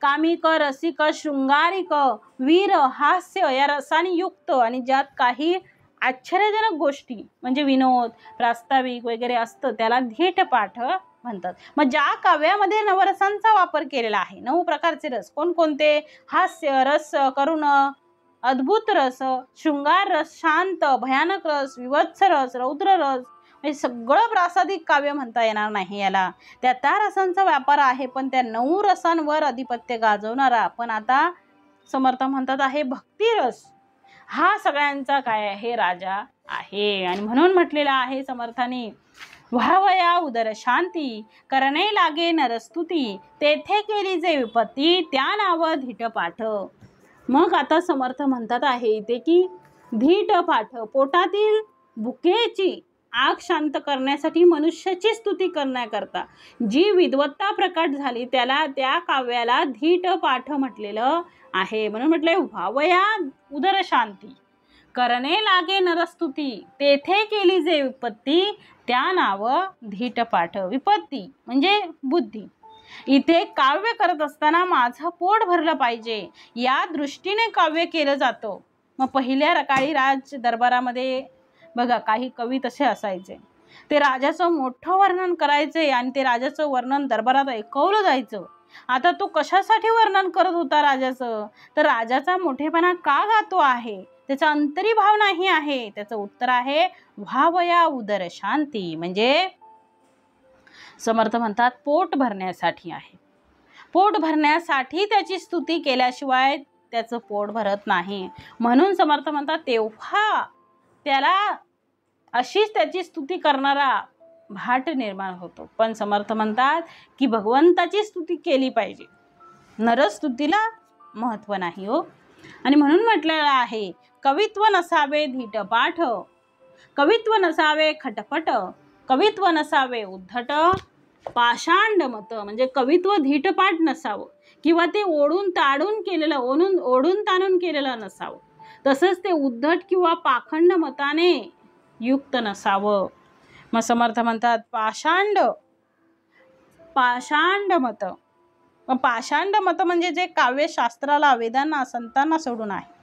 [SPEAKER 1] कामिक रसिक शृंगारिक वीर हास्य या रसाने युक्त आणि ज्यात काही आश्चर्यजनक गोष्टी म्हणजे विनोद प्रास्ताविक वगैरे असतं त्याला धीट पाठ म्हणतात. मग ज्या काव्यामध्ये नवरसांचा वापर केलेला आहे, 9 प्रकारचे रस कोणकोणते, हास्य रस, करुण, अद्भुत रस, शृंगार रस, शांत भयानक रस, विवत्स रस, रौद्र रस, म्हणजे सगळं प्रासादिक काव्य म्हणता येणार नाही याला. त्या रसांचा व्यापार आहे, पण त्या 9 रसांवर अधिपत्य गाजवणारा पण आता समर्थ म्हणतात आहे भक्ती रस, हा सगळ्यांचा काय आहे, राजा आहे. आणि म्हणून म्हटलेला आहे समर्थांनी, व्हावया उदर शांती, करणे लागे नरस्तुती, तेथे केली जे विपत्ती त्या नाव धीट पाठ. मग आता समर्थ म्हणतात आहे इथे की धीट पाठ पोटातील भुकेची आग शांत करण्यासाठी मनुष्याची स्तुती करण्याकरता जी विद्वत्ता प्रकट झाली त्याला त्या काव्याला धीट पाठ म्हटलेलं आहे. म्हणून म्हटलंय, व्हावया उदर शांती, करणे लागे नरस्तुती, तेथे केली जे विपत्ती त्या नाव धीट पाठ. विपत्ती म्हणजे बुद्धी. इथे काव्य करत असताना माझं पोट भरलं पाहिजे या दृष्टीने काव्य केलं जातं. मग पहिल्या काळी राज दरबारामध्ये बघा काही कवी तसे असायचे, ते राजाचं मोठं वर्णन करायचे आणि ते राजाचं वर्णन दरबारात ऐकवलं जायचं. आता तो कशासाठी वर्णन करत होता राजाचं, तर राजाचा मोठेपणा का गातो आहे, त्याचा अंतरी भाव नाही आहे. त्याचं उत्तर आहे व्हावया उदर शांती, म्हणजे समर्थ म्हणतात पोट भरण्यासाठी आहे. पोट भरण्यासाठी त्याची स्तुती केल्याशिवाय त्याचं पोट भरत नाही. म्हणून समर्थ म्हणतात तेव्हा त्याला अशीच त्याची स्तुती करणारा भाट निर्माण होतो. पण समर्थ म्हणतात की भगवंताची स्तुती केली पाहिजे, नरस्तुतीला महत्त्व नाही हो. आणि म्हणून म्हटलेलं आहे कवित्व नसावे धीटपाठ, कवित्व नसावे खटपट, कवित्व नसावे उद्धट, पाषांड मत. म्हणजे कवित्व धीटपाठ नसावं किंवा ते ओढून ताडून केलेलं ओढून ताणून केलेलं नसावं. तसंच ते उद्धट किंवा पाखंड मताने युक्त नसावं. मग समर्थ म्हणतात पाषांड मत. पाषांड मत म्हणजे जे काव्यशास्त्राला वेदांना संतांना सोडून आहे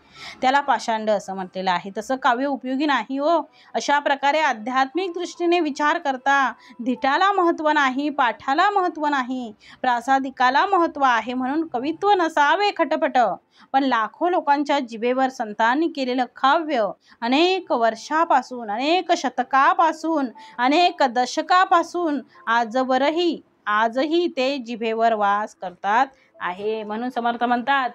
[SPEAKER 1] त्याला पाषांड असं म्हटलेलं आहे. तसं काव्य उपयोगी नाही हो. अशा प्रकारे आध्यात्मिक दृष्टीने विचार करता धीटाला महत्त्व नाही, पाठाला महत्त्व नाही, प्रासादिकाला महत्त्व आहे. म्हणून कवित्व नसावे खटपट, पण लाखो लोकांच्या जिभेवर संतांनी केलेलं काव्य अनेक वर्षापासून, अनेक शतकापासून, अनेक दशकापासून आजही ते जिभेवर वास करतात आहे. म्हणून समर्थ म्हणतात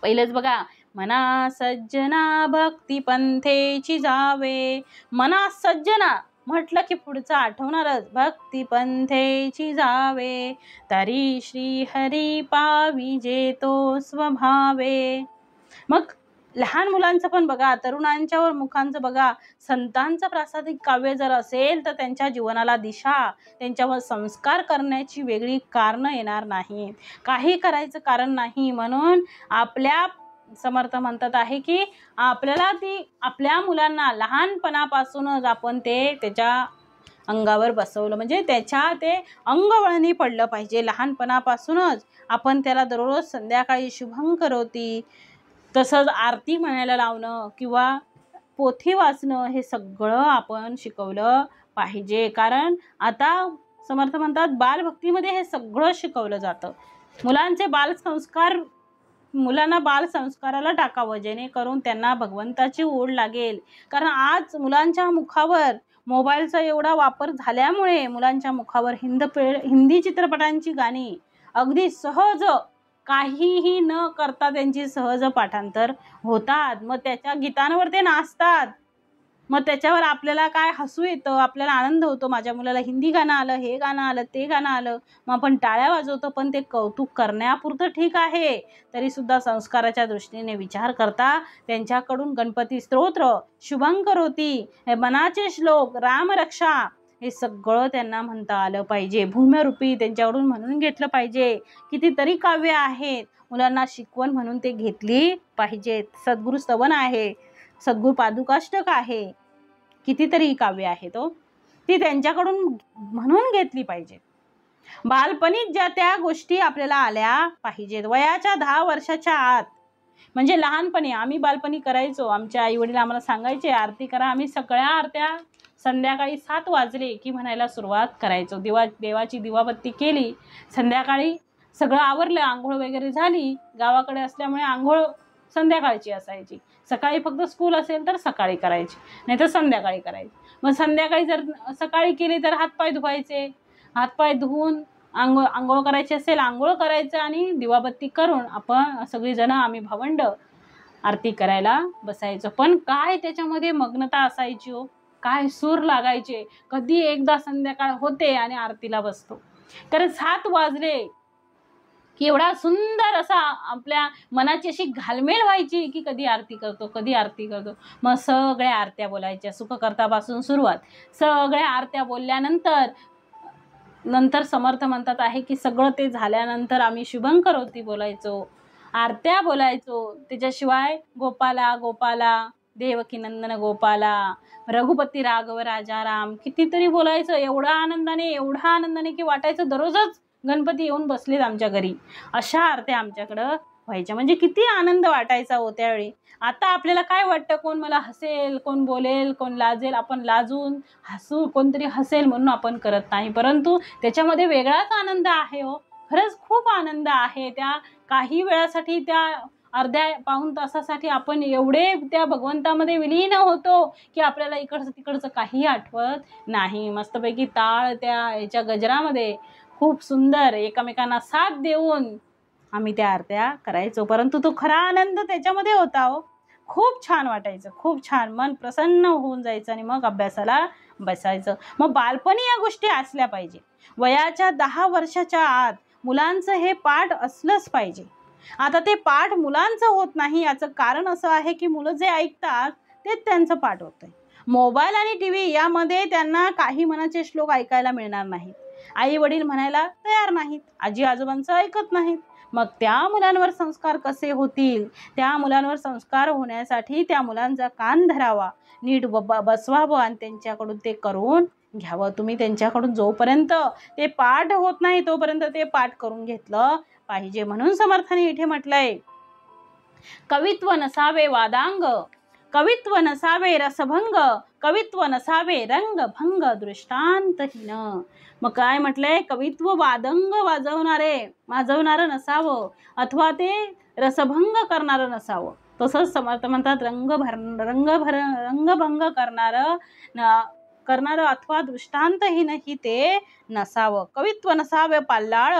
[SPEAKER 1] पहिलेच बघा, मना सज्जना भक्ती पंथेची जावे. मना सज्जना म्हटलं की पुढचं आठवणारच, भक्ती पंथेची जावे, तरी श्री हरी पाविजे तो स्वभावे. मग लहान मुलांचं पण बघा, तरुणांच्यावर मुखांचं बघा, संतांचं प्रासादिक काव्य जर असेल तर त्यांच्या जीवनाला दिशा, त्यांच्यावर संस्कार करण्याची वेगळी कारणं येणार नाहीत, काही करायचं कारण नाही. म्हणून आपल्या समर्थ म्हणतात आहे की आपल्याला आपल्या मुलांना लहानपणापासूनच आपण त्याच्या अंगावर बसवलं, म्हणजे ते अंगवळणी पडलं पाहिजे. लहानपणापासूनच आपण त्याला दररोज संध्याकाळी शुभंकरोती, तसंच आरती म्हणायला लावणं किंवा पोथी वाचणं हे सगळं आपण शिकवलं पाहिजे. कारण आता समर्थ म्हणतात बालभक्तीमध्ये हे सगळं शिकवलं जातं. मुलांना बालसंस्काराला टाकावं, जेणेकरून त्यांना भगवंताची ओढ लागेल. कारण आज मुलांच्या मुखावर मोबाईलचा एवढा वापर झाल्यामुळे मुलांच्या मुखावर हिंदी चित्रपटांची गाणी अगदी सहज, काहीही न करता त्यांची सहज पाठांतर होतात. मग त्याच्या गीतांवर ते नाचतात. मग त्याच्यावर आपल्याला काय हसू येतं, आपल्याला आनंद होतो, माझ्या मुलाला हिंदी गाणं आलं, हे गाणं आलं, ते गाणं आलं. मग आपण टाळ्या वाजवतो, पण ते कौतुक करण्यापुरतं ठीक आहे. तरीसुद्धा संस्काराच्या दृष्टीने विचार करता त्यांच्याकडून गणपती स्तोत्र, शुभंकरोती, हे मनाचे श्लोक, रामरक्षा हे सगळं त्यांना म्हणता आलं पाहिजे. भूम्यरूपी त्यांच्याकडून म्हणून घेतलं पाहिजे. कितीतरी काव्य आहेत, मुलांना शिकवण म्हणून ते घेतली पाहिजेत. सद्गुरु स्तवन आहे, सद्गुरु पादुकाष्टक आहे, कितीतरी काव्य आहेत ती त्यांच्याकडून म्हणून घेतली पाहिजे. बालपणीच ज्या त्या गोष्टी आपल्याला आल्या पाहिजेत. वयाच्या 10 वर्षाच्या आत, म्हणजे लहानपणी आम्ही बालपणी करायचो, आमच्या आई वडील आम्हाला सांगायचे आरती करा. आम्ही सगळ्या आरत्या संध्याकाळी 7 वाजले की म्हणायला सुरुवात करायचो. देवाची दिवाबत्ती केली, संध्याकाळी सगळं आवरलं, आंघोळ वगैरे झाली. गावाकडे असल्यामुळे आंघोळ संध्याकाळची असायची. सकाळी फक्त स्कूल असेल तर सकाळी करायची, नाही तर संध्याकाळी करायची. मग संध्याकाळी जर सकाळी केली तर हातपाय धुवायचे, हातपाय धुवून आंघोळ करायची असेल आंघोळ करायचं आणि दिवाबत्ती करून आपण सगळीजणं आम्ही भावंड आरती करायला बसायचो. पण काय त्याच्यामध्ये मग्नता असायची हो, काय सूर लागायचे. कधी एकदा संध्याकाळ होते आणि आरतीला बसतो. कारण 7 वाजले की एवढा सुंदर असा आपल्या मनाची अशी घालमेल व्हायची की कधी आरती करतो. मग सगळ्या आरत्या बोलायच्या, सुखकर्तापासून सुरुवात. सगळ्या आरत्या बोलल्यानंतर समर्थ म्हणतात आहे की सगळं ते झाल्यानंतर आम्ही शुभंकरोती बोलायचो, आरत्या बोलायचो. त्याच्याशिवाय गोपाला गोपाला, देवकी नंदन गोपाला, रघुपती राघव राजाराम कितीतरी बोलायचं. एवढा आनंदाने की वाटायचं दररोजच गणपती येऊन बसलेत आमच्या घरी. अशा आरत्या आमच्याकडं व्हायच्या. म्हणजे किती आनंद वाटायचा हो त्यावेळी. आता आपल्याला काय वाटतं, कोण मला हसेल, कोण बोलेल, कोण लाजेल. आपण लाजून हसू, कोणतरी हसेल म्हणून आपण करत नाही, परंतु त्याच्यामध्ये वेगळाच आनंद आहे हो. खरंच खूप आनंद आहे. त्या काही वेळासाठी, त्या अर्ध्या पाऊण तासासाठी आपण एवढे त्या भगवंतामध्ये विलीन होतो की आपल्याला इकडचं तिकडचं काही आठवत नाही. मस्तपैकी टाळ त्या याच्या गजरामध्ये खूप सुंदर एकमेकांना साथ देऊन आम्ही त्या आरत्या करायचो, परंतु तो खरा आनंद त्याच्यामध्ये होता हो. खूप छान वाटायचं, खूप छान, मन प्रसन्न होऊन जायचं आणि मग अभ्यासाला बसायचं. मग बालपणी या गोष्टी असल्या पाहिजे. वयाच्या 10 वर्षाच्या आत मुलांचं हे पाठ असलंच पाहिजे. आता ते पाठ मुलांचं होत नाही, याचं कारण असं आहे की मुलं जे ऐकतात तेच त्यांचं पाठ होतंय. मोबाईल आणि टीव्ही यामध्ये त्यांना काही मनाचे श्लोक ऐकायला मिळणार नाहीत. आई वडील म्हणायला तयार नाहीत, आजी आजोबांचं ऐकत नाहीत. मग त्या मुलांवर संस्कार कसे होतील? त्या मुलांवर संस्कार होण्यासाठी त्या मुलांचा कान धरावा, नीट बसवावं आणि त्यांच्याकडून ते करून घ्यावं. तुम्ही त्यांच्याकडून जोपर्यंत ते पाठ होत नाही तोपर्यंत ते पाठ करून घेतलं पाहिजे. म्हणून समर्थाने इथे म्हटलंय, कवित्व नसावे वादांग, कवित्व नसावे रसभंग, कवित्व नसावे रंगभंग दृष्टांतहीन. मग काय म्हटलंय? कवित्व वादंग वाजवणारं नसावं, अथवा ते रसभंग करणारं नसावं. तसंच समर्थ म्हणतात रंगभंग करणारं अथवा दृष्टांतहीनही ते नसावं. कवित्व नसावे पाल्लाळ,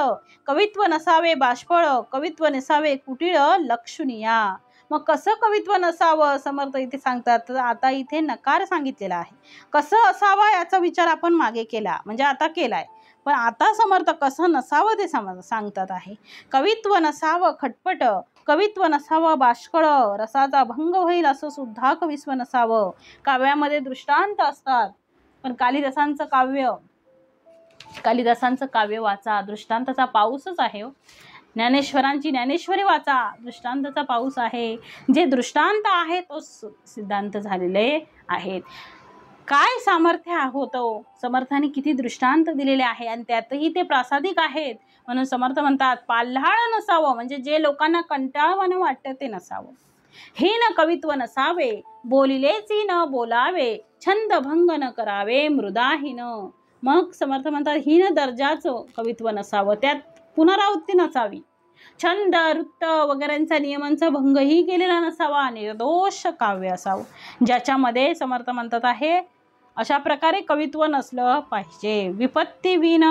[SPEAKER 1] कवित्व नसावे बाष्पळ, कवित्व नसावे कुटिळ लक्षणीया. मग कसं कवित्व नसावं समर्थ इथे सांगतात. तर आता इथे नकार सांगितलेला आहे. कसं असावं याचा विचार आपण मागे केला, म्हणजे आता केलाय, पण आता समर्थ कसं नसावं ते सांगतात आहे. कवित्व नसावं खटपट, कवित्व नसावं बाष्कळ, रसाचा भंग होईल असं सुद्धा कवित्व नसावं. काव्यामध्ये दृष्टांत असतात, पण कालिदासांचं काव्य वाचा, दृष्टांताचा पाऊसच आहे हो. ज्ञानेश्वरांची ज्ञानेश्वरी वाचा, दृष्टांताचा पाऊस आहे. जे दृष्टांत आहे तो सिद्धांत झालेले आहेत. काय सामर्थ्य होतं, समर्थाने किती दृष्टांत दिलेले आहे आणि त्यातही ते प्रासादिक आहेत. म्हणून समर्थ म्हणतात पाल्हाळ नसावं, म्हणजे जे लोकांना कंटाळवाणं वाटतं ते नसावं. हीन कवित्व नसावे, बोलिलेची न बोलावे, छंदभंग न करावे मृदाहीन. मग समर्थ म्हणतात हीन दर्जाचं कवित्व नसावं, त्यात पुनरावृत्ती नसावी, छंद वृत्त वगैरेंचा नियमांचा भंगही केलेला नसावा, निर्दोष काव्य असावं. ज्याच्यामध्ये समर्थ म्हणतात आहे अशा प्रकारे कवित्व नसलं पाहिजे. व्युत्पत्तीहीन,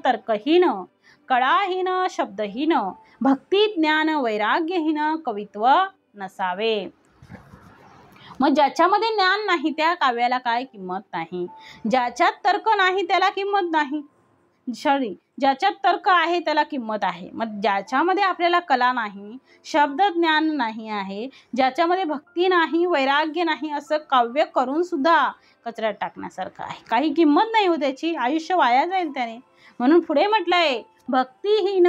[SPEAKER 1] तर्कहीन, कळाहीन, शब्दहीन, भक्ती ज्ञान वैराग्यहीन कवित्व नसावे. मग ज्याच्यामध्ये ज्ञान नाही त्या काव्याला काय किंमत नाही. ज्याच्यात तर्क नाही त्याला किंमत नाही. ज्याच्यात तर्क आहे त्याला किंमत आहे. मग ज्याच्यामध्ये आपल्याला कला नाही, शब्द ज्ञान नाही आहे, ज्याच्यामध्ये भक्ती नाही, वैराग्य नाही, असं काव्य करून सुद्धा कचऱ्यात टाकण्यासारखं आहे. काही किंमत नाही हो त्याची, आयुष्य वाया जाईल त्याने. म्हणून पुढे म्हटलंय भक्तिहीन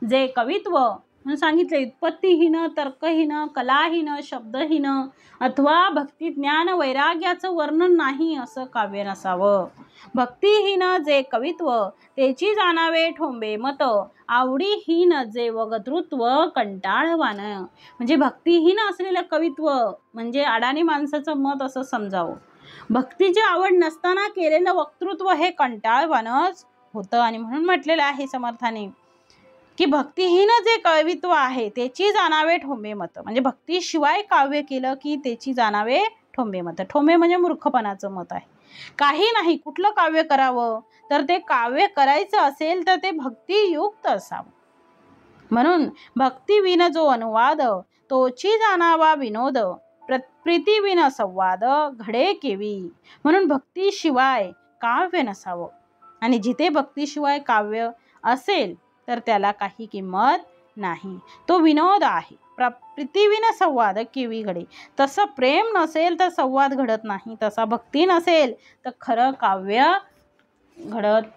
[SPEAKER 1] जे कवित्व म्हणून सांगितले, उत्पत्तीहीन, तर्कहीन, कलाहीन, शब्दहीन अथवा भक्ती ज्ञान वैराग्याचं वर्णन नाही असं काव्य नसावं. भक्तिहीन जे कवित्व तेची जाणावे ठोंबे मत, आवडीहीन जे वक्तृत्व कंटाळवान. म्हणजे भक्तिहीन असलेलं कवित्व म्हणजे अडाणी माणसाचं मत असं समजावं. भक्तीची आवड नसताना केलेलं वक्तृत्व हे कंटाळवानच होतं. आणि म्हणून म्हटलेलं आहे समर्थाने की भक्तिहीन जे कवित्व आहे त्याची जाणावे ठोंबे मत, म्हणजे भक्तीशिवाय काव्य केलं की त्याची जाणावे ठोंबे मत. ठोंबे म्हणजे मूर्खपणाचं मत आहे. काही नाही, कुठलं काव्य करावं तर ते काव्य करायचं असेल तर ते भक्तियुक्त असावं. म्हणून भक्तिविन जो अनुवाद तोची जाणावा विनोद, प्रीतीविन संवाद घडे केवी. म्हणून भक्तीशिवाय काव्य नसावं, आणि जिथे भक्तीशिवाय काव्य असेल तर त्याला काही किंमत नाही. तो विनोद आहे. प्रीतीविन संवाद केवी घडे. तसं प्रेम नसेल तर संवाद घडत नाही, तसा भक्ती नसेल तर खरं काव्य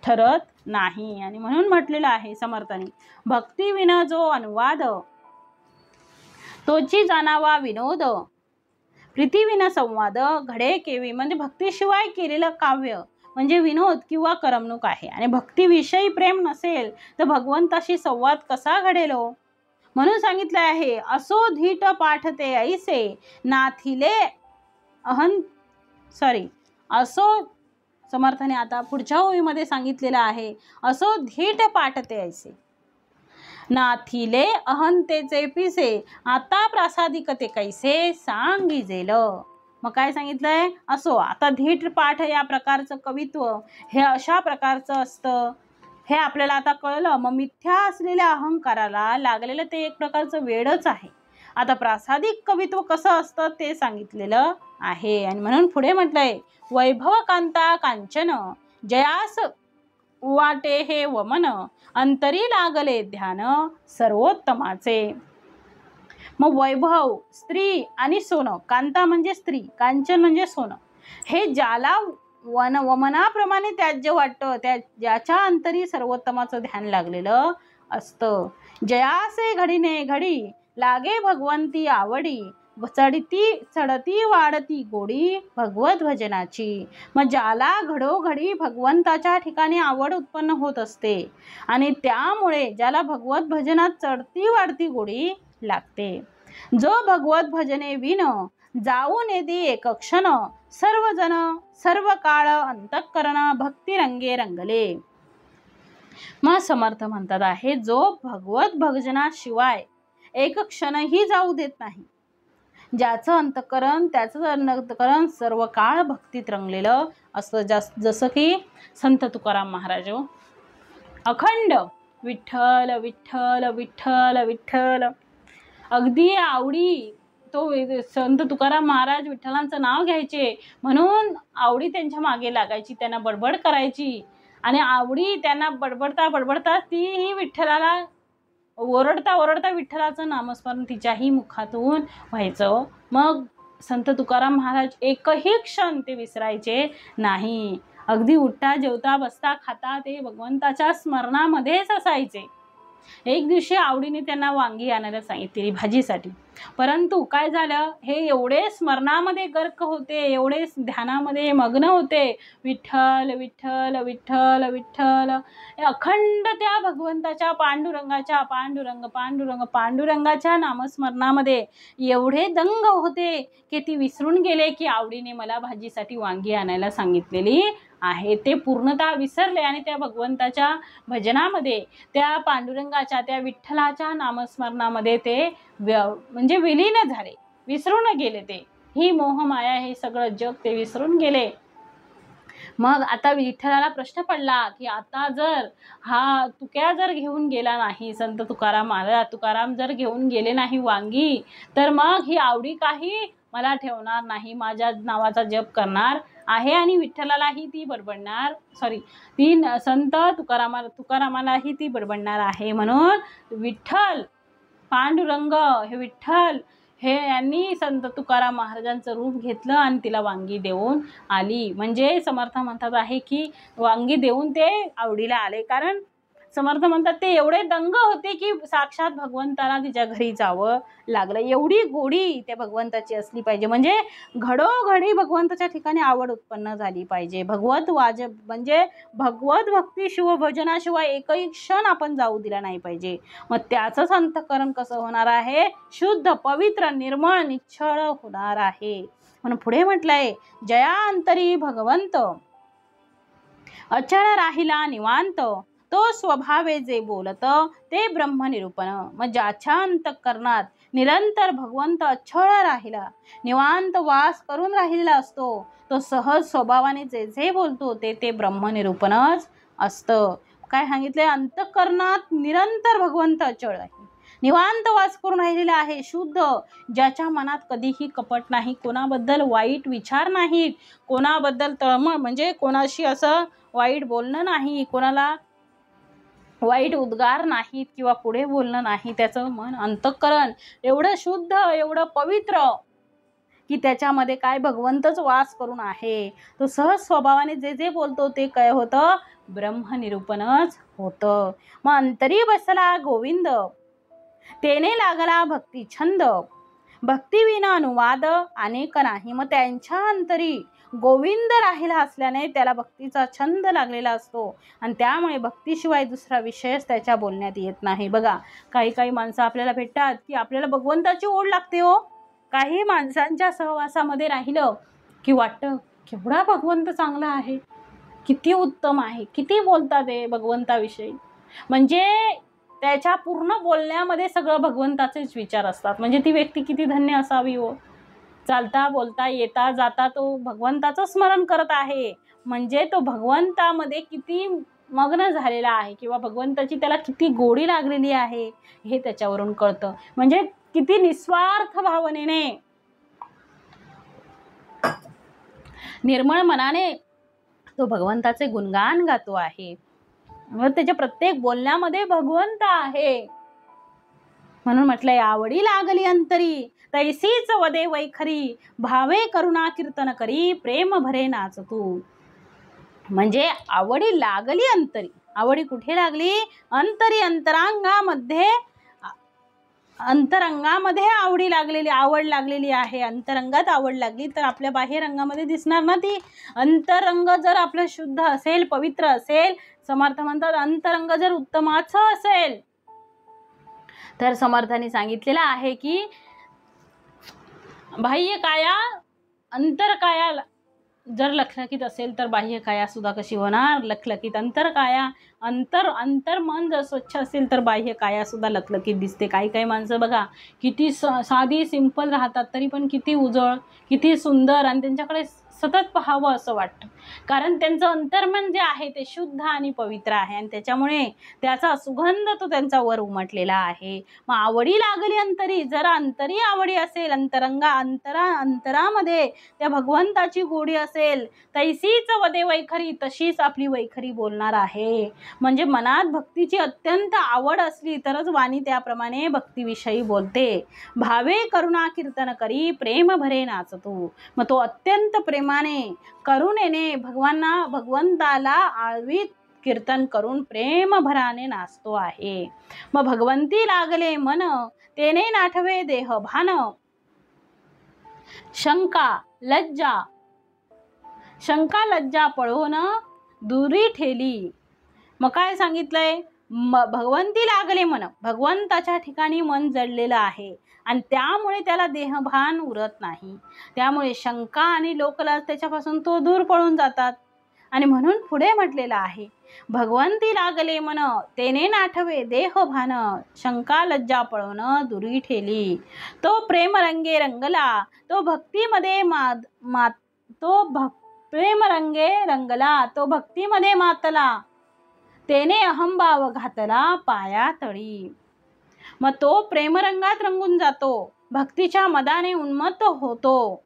[SPEAKER 1] ठरत नाही. आणि म्हणून म्हटलेलं आहे समर्थाने भक्तिविन जो अनुवाद तोची जाणावा विनोद, प्रीतीविन संवाद घडे केवी. म्हणजे भक्तीशिवाय केलेलं काव्य म्हणजे विनोद किंवा करमणूक आहे. आणि भक्तीविषयी प्रेम नसेल तर भगवंताशी संवाद कसा घडेल? म्हणून सांगितलं आहे असो धीट पाठते ऐसे, नाथिले असो समर्थाने आता पुढच्या ओळीमध्ये सांगितलेलं आहे असो धीट पाठते ऐसे, नाथिले अहंतेचे पिसे, आता प्रासादिकते कैसे सांगिजेल. मग काय सांगितलंय? असो आता धीट पाठ या प्रकारचं कवित्व हे अशा प्रकारचं असतं हे आपल्याला आता कळलं. मग मिथ्या असलेल्या अहंकाराला लागलेलं ते एक प्रकारचं वेडच आहे. आता प्रासादिक कवित्व कसं असतं ते सांगितलेलं आहे. आणि म्हणून पुढे म्हटलंय, वैभव कांता कांचन जयास वाटे हे वमन अंतरी लागले ध्यान सर्वोत्तमाचे. मग वैभव स्त्री आणि सोनं, कांता म्हणजे स्त्री, कांचन म्हणजे सोनं, हे ज्याला वमनाप्रमाणे त्याज्य वाटतं, ज्याच्या अंतरी सर्वोत्तमाचं ध्यान लागलेलं असतं. जयासे घडीने घडी लागे भगवंती आवडी चढती वाढती गोडी भगवत भजनाची. मग ज्याला घडोघडी भगवंताच्या ठिकाणी आवड उत्पन्न होत असते आणि त्यामुळे ज्याला भगवत भजनात चढती वाढती गोडी लागते. जो भगवत भजने विन जाऊन येती एक क्षण सर्वजण सर्व काळ अंतःकरण भक्ती रंगे रंगले. मग समर्थ म्हणतात आहे, जो भगवत भजनाशिवाय एक क्षणही जाऊ देत नाही, ज्याचं अंतःकरण त्याचं अंतःकरण सर्व काळ भक्तीत रंगलेलं असतं. जसं की संत तुकाराम महाराज अखंड विठ्ठल विठ्ठल विठ्ठल विठ्ठल, अगदी आवडी तो संत तुकाराम महाराज विठ्ठलांचं नाव घ्यायचे म्हणून आवडी त्यांच्या मागे लागायची, त्यांना बडबड करायची आणि आवडी त्यांना बडबडता बडबडता तीही विठ्ठलाला ओरडता ओरडता विठ्ठलाचं नामस्मरण तिच्याही मुखातून व्हायचं. मग संत तुकाराम महाराज एकही क्षण ते विसरायचे नाही. अगदी उठता जेवता बसता खाता ते भगवंताच्या स्मरणामध्येच असायचे. एक दिवशी आवडीने त्यांना वांगी आणायला सांगितली भाजीसाठी, परंतु काय झालं, हे एवढे स्मरणामध्ये गर्क होते, एवढे ध्यानामध्ये मग्न होते, विठ्ठल विठ्ठल विठ्ठल विठ्ठल अखंड त्या भगवंताच्या पांडुरंगाच्या पांडुरंग पांडुरंग पांडुरंगाच्या नामस्मरणामध्ये एवढे दंग होते की ती विसरून गेले की आवडीने मला भाजीसाठी वांगी आणायला सांगितलेली आहे. ते पूर्णतः विसरले आणि त्या भगवंताच्या भजनामध्ये, त्या पांडुरंगाच्या त्या विठ्ठलाच्या नामस्मरणामध्ये ते म्हणजे विलीन झाले, विसरून गेले. ते ही मोहमाया हे सगळं जग ते विसरून गेले. मग आता विठ्ठलाला प्रश्न पडला की आता जर हा तुक्या जर घेऊन गेला नाही, संत तुकाराम जर घेऊन गेले नाही वांगी, तर मग ही आवडी काही मला ठेवणार नाही, माझ्या नावाचा जप करणार आहे आणि विठ्ठलालाही ती बडबडणार, ती संत तुकारामालाही ती बडबडणार आहे. म्हणून विठ्ठल पांडुरंग हे विठ्ठल हे यांनी संत तुकाराम महाराजांचं रूप घेतलं आणि तिला वांगी देऊन आली. म्हणजे समर्थ म्हणतात आहे की वांगी देऊन ते आवडीला आले, कारण समर्थ म्हणतात ते एवढे दंग होते की साक्षात भगवंताला तिच्या घरी जावं लागलं. एवढी गोडी त्या भगवंताची असली पाहिजे, म्हणजे घडोघडी भगवंताच्या ठिकाणी आवड उत्पन्न झाली पाहिजे. म्हणजे भगवत भक्ती शिवभजनाशिवाय एकही क्षण आपण जाऊ दिला नाही पाहिजे. मग त्याचंच अंतःकरण कसं होणार आहे, शुद्ध पवित्र निर्मळ निश्चळ होणार आहे. म्हणून पुढे म्हटलंय, जया अंतरी भगवंत अचळ राहिला निवांत तो स्वभावे जे बोलत ते ब्रह्मनिरूपण. मग ज्याच्या अंतःकरणात निरंतर भगवंत अचळ राहिला, निवांत वास करून राहिलेला असतो, तो सहज स्वभावाने जे जे बोलतो ते ब्रह्मनिरूपणच असतं. काय सांगितले, अंतःकरणात निरंतर भगवंत अचळ आहे, निवांत वास करून राहिलेला आहे, शुद्ध, ज्याच्या मनात कधीही कपट नाही, कोणाबद्दल वाईट विचार नाहीत, कोणाबद्दल तळमळ म्हणजे कोणाशी असं वाईट बोलणं नाही, कोणाला वाईट उद्गार नाहीत किंवा पुढे बोलणं नाही. त्याचं मन अंतःकरण एवढं शुद्ध एवढं पवित्र की त्याच्यामध्ये काय भगवंतच वास करून आहे. तो सहज स्वभावाने जे जे बोलतो ते काय होतं, ब्रह्मनिरूपणच होतं. मग अंतरी बसला गोविंद तेने लागला भक्ती छंद भक्तीविना अनुवाद अनेक नाही. मग त्यांच्या अंतरी गोविंद राहिला असल्याने त्याला भक्तीचा छंद लागलेला असतो आणि त्यामुळे भक्तीशिवाय दुसरा विषयच त्याच्या बोलण्यात येत नाही. बघा, काही माणसं आपल्याला भेटतात की आपल्याला भगवंताची ओढ लागते हो. काही माणसांच्या सहवासामध्ये राहिलं की वाटतं केवढा भगवंत चांगला आहे, किती उत्तम आहे, किती बोलतात ते भगवंताविषयी. म्हणजे त्याच्या पूर्ण बोलण्यामध्ये सगळं भगवंताचेच विचार असतात. म्हणजे ती व्यक्ती किती धन्य असावी हो. चालता बोलता येता जाता तो भगवंताचं स्मरण करत आहे, म्हणजे तो भगवंतामध्ये किती मग्न झालेला आहे किंवा भगवंताची त्याला किती गोडी लागलेली आहे हे त्याच्यावरून कळतं. म्हणजे किती निस्वार्थ भावनेने निर्मळ मनाने तो भगवंताचे गुणगान गातो आहे. व त्याच्या प्रत्येक बोलण्यामध्ये भगवंत आहे. म्हणून म्हटलंय आवडी लागली अंतरी तैसीच वदे वैखरी भावे करुणा कीर्तन करी प्रेम भरे नाच तू. म्हणजे आवडी लागली अंतरी. आवडी कुठे लागली? अंतरी, अंतरंगामध्ये आवडी लागलेली, आवड लागलेली आहे. अंतरंगात आवड लागली तर आपल्या बाह्य रंगामध्ये दिसणार ना ती. अंतरंग जर आपलं शुद्ध असेल, पवित्र असेल, समर्थ म्हणतात अंतरंग जर उत्तमाचं असेल तर समर्थांनी सांगितलेलं आहे की बाह्य काया अंतर काया जर लखलखीत असेल तर बाह्य काया सुद्धा कशी होणार? लखलखीत. अंतर काया अंतर मन जर स्वच्छ असेल तर बाह्य काया सुद्धा लखलखीत दिसते. काही काही माणसं बघा किती साधी सिंपल राहतात तरी पण किती उजळ, किती सुंदर आणि त्यांच्याकडे सतत पाहावं असं वाटतं. कारण त्यांचं अंतर्मन जे आहे ते शुद्ध आणि पवित्र आहे आणि त्याच्यामुळे त्याचा सुगंध तो त्यांचा वर उमटलेला आहे. मग आवडी लागली अंतरी. जर अंतरी आवडी असेल, अंतरामध्ये त्या भगवंताची गोडी असेल, तैसीच वदे वैखरी, तशीच आपली वैखरी बोलणार आहे. म्हणजे मनात भक्तीची अत्यंत आवड असली तरच वाणी त्याप्रमाणे भक्तीविषयी बोलते. भावे करुणा कीर्तन करी प्रेम भरे नाचतो. मग तो अत्यंत प्रेमाने करुणेने भगवंताला आळवीत कीर्तन करून प्रेम भराने नाचतो आहे. मग भगवंती लागले मन तेने नाठवे देह भान शंका लज्जा पळून दुरी ठेली. मग काय सांगितलंय? भगवंती लागले मन. भगवंताच्या ठिकाणी मन जडलेलं आहे आणि त्यामुळे त्याला देहभान उरत नाही. त्यामुळे शंका आणि लोकलाज त्याच्यापासून तो दूर पळून जातात. आणि म्हणून पुढे म्हटलेलं आहे भगवंती लागले मन तेने नाठवे देह भान शंका लज्जा पळून दुरी ठेली. तो प्रेम रंगे रंगला तो भक्तीमध्ये तो भक्तीमध्ये मातला तेने अहंभाव घातला पाया तळी. मग तो प्रेमरंगात रंगून जातो, भक्तीच्या मदाने उन्मत्त होतो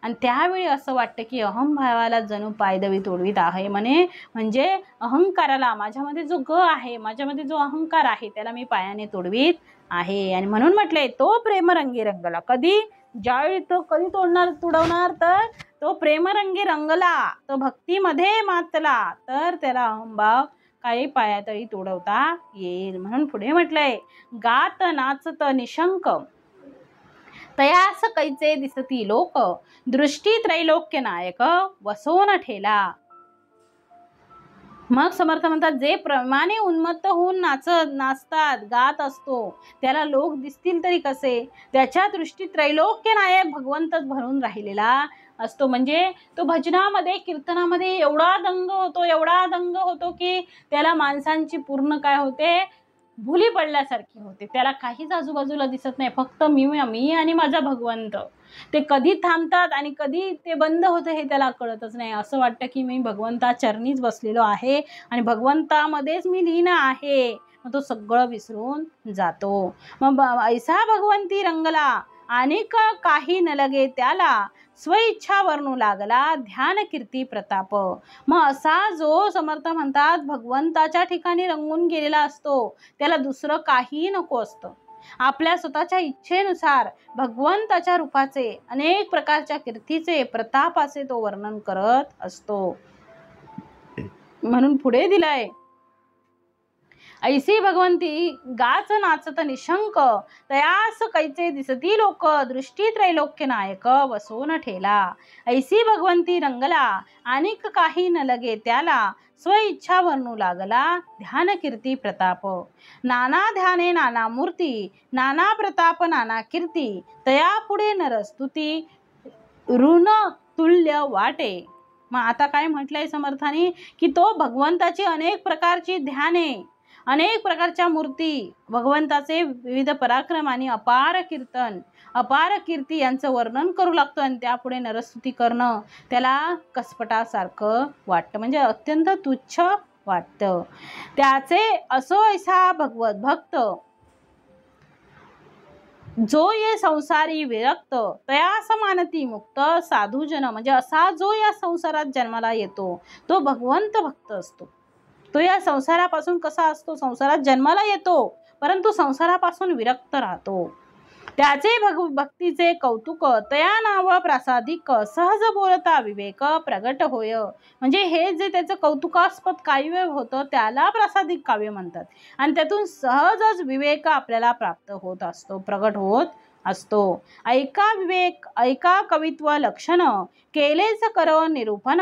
[SPEAKER 1] आणि त्यावेळी असं वाटतं की अहंभावाला जणू पायदवी तोडवीत आहे म्हणजे अहंकाराला, माझ्यामध्ये जो ग आहे, माझ्यामध्ये जो अहंकार आहे त्याला मी पायाने तोडवीत आहे. आणि म्हणून म्हटलंय तो प्रेमरंगी रंगला. कधी? ज्यावेळी तो कधी तुडवणार तर तो प्रेमरंगी रंगला, तो भक्तीमध्ये मातला तर त्याला अहंभाव काही पायातळी तोडवता येईल. म्हणून पुढे म्हटलंय गात नाचत निशंक तयास कैचे दिसती लोक दृष्टी त्रैलोक्य नायक वसोन ठेला. मग समर्थ म्हणतात जे प्रमाणे उन्मत्त होऊन नाचतात, गात असतो त्याला लोक दिसतील तरी कसे? त्याच्या दृष्टीत त्रैलोक्य नायक भगवंतच भरून राहिलेला असतो. म्हणजे तो भजनामध्ये, कीर्तनामध्ये एवढा दंग होतो की त्याला माणसांची पूर्ण काय होते? भुली पडल्यासारखी होते. त्याला काहीच आजूबाजूला दिसत नाही, फक्त मी आणि माझा भगवंत. ते कधी थांबतात आणि कधी ते बंद होतं हे त्याला कळतच नाही. असं वाटतं की मी भगवंता चरणीच बसलेलो आहे आणि भगवंतामध्येच मी लीन आहे. मग तो सगळं विसरून जातो. मग ऐसा भगवंती रंगला अनेक काही न लगे त्याला स्वइच्छा वर्णू लागला ध्यान कीर्ती प्रताप. मग असा जो समर्थ म्हणतात भगवंताच्या ठिकाणी रंगून गेलेला असतो त्याला दुसरं काही नको असतं. आपल्या स्वतःच्या इच्छेनुसार भगवंताच्या रूपाचे, अनेक प्रकारच्या कीर्तीचे, प्रतापाचे तो वर्णन करत असतो. म्हणून पुढे दिलंय ऐसी भगवंती गाच नाचत निशंक तयास कैचे दिसती लोक दृष्टी त्रैलोक्य नायक वसोन ठेला. ऐसी भगवंती रंगला अनेक काही न लगे त्याला स्वइच्छा वर्णू लागला ध्यान कीर्ती प्रताप. नाना ध्याने नाना मूर्ती नाना प्रताप नाना कीर्ती तया पुढे नरस्तुती ऋण तुल्य वाटे. मग आता काय म्हटलंय समर्थानी की तो भगवंताची अनेक प्रकारची ध्याने, अनेक प्रकारच्या मूर्ती, भगवंताचे विविध पराक्रम आणि अपार कीर्ती यांचं वर्णन करू लागतो आणि त्यापुढे नरस्तुती करणं त्याला कसपटासारखं वाटतं. म्हणजे अत्यंत तुच्छ वाटतं. त्याचे असो ऐसा भगवत भक्त, जो ये संसारी विरक्त, तया समानती मुक्त साधूजन. म्हणजे असा जो या संसारात जन्माला येतो तो भगवंत भक्त असतो. तो या संसारापासून कसा असतो, संसारात जन्माला येतो परंतु संसारापासून विरक्त राहतो. त्याचे भक्तीचे कौतुक, तया नाव प्रासादिक, सहज बोलता विवेक प्रगट होय. म्हणजे हे जे त्याचं कौतुकास्पद काव्य होतं त्याला प्रासादिक काव्य म्हणतात आणि त्यातून सहजच विवेक आपल्याला प्राप्त होत असतो, प्रगट होत असतो. ऐका विवेक, ऐका कवित्व लक्षण, केलेच कर निरूपण,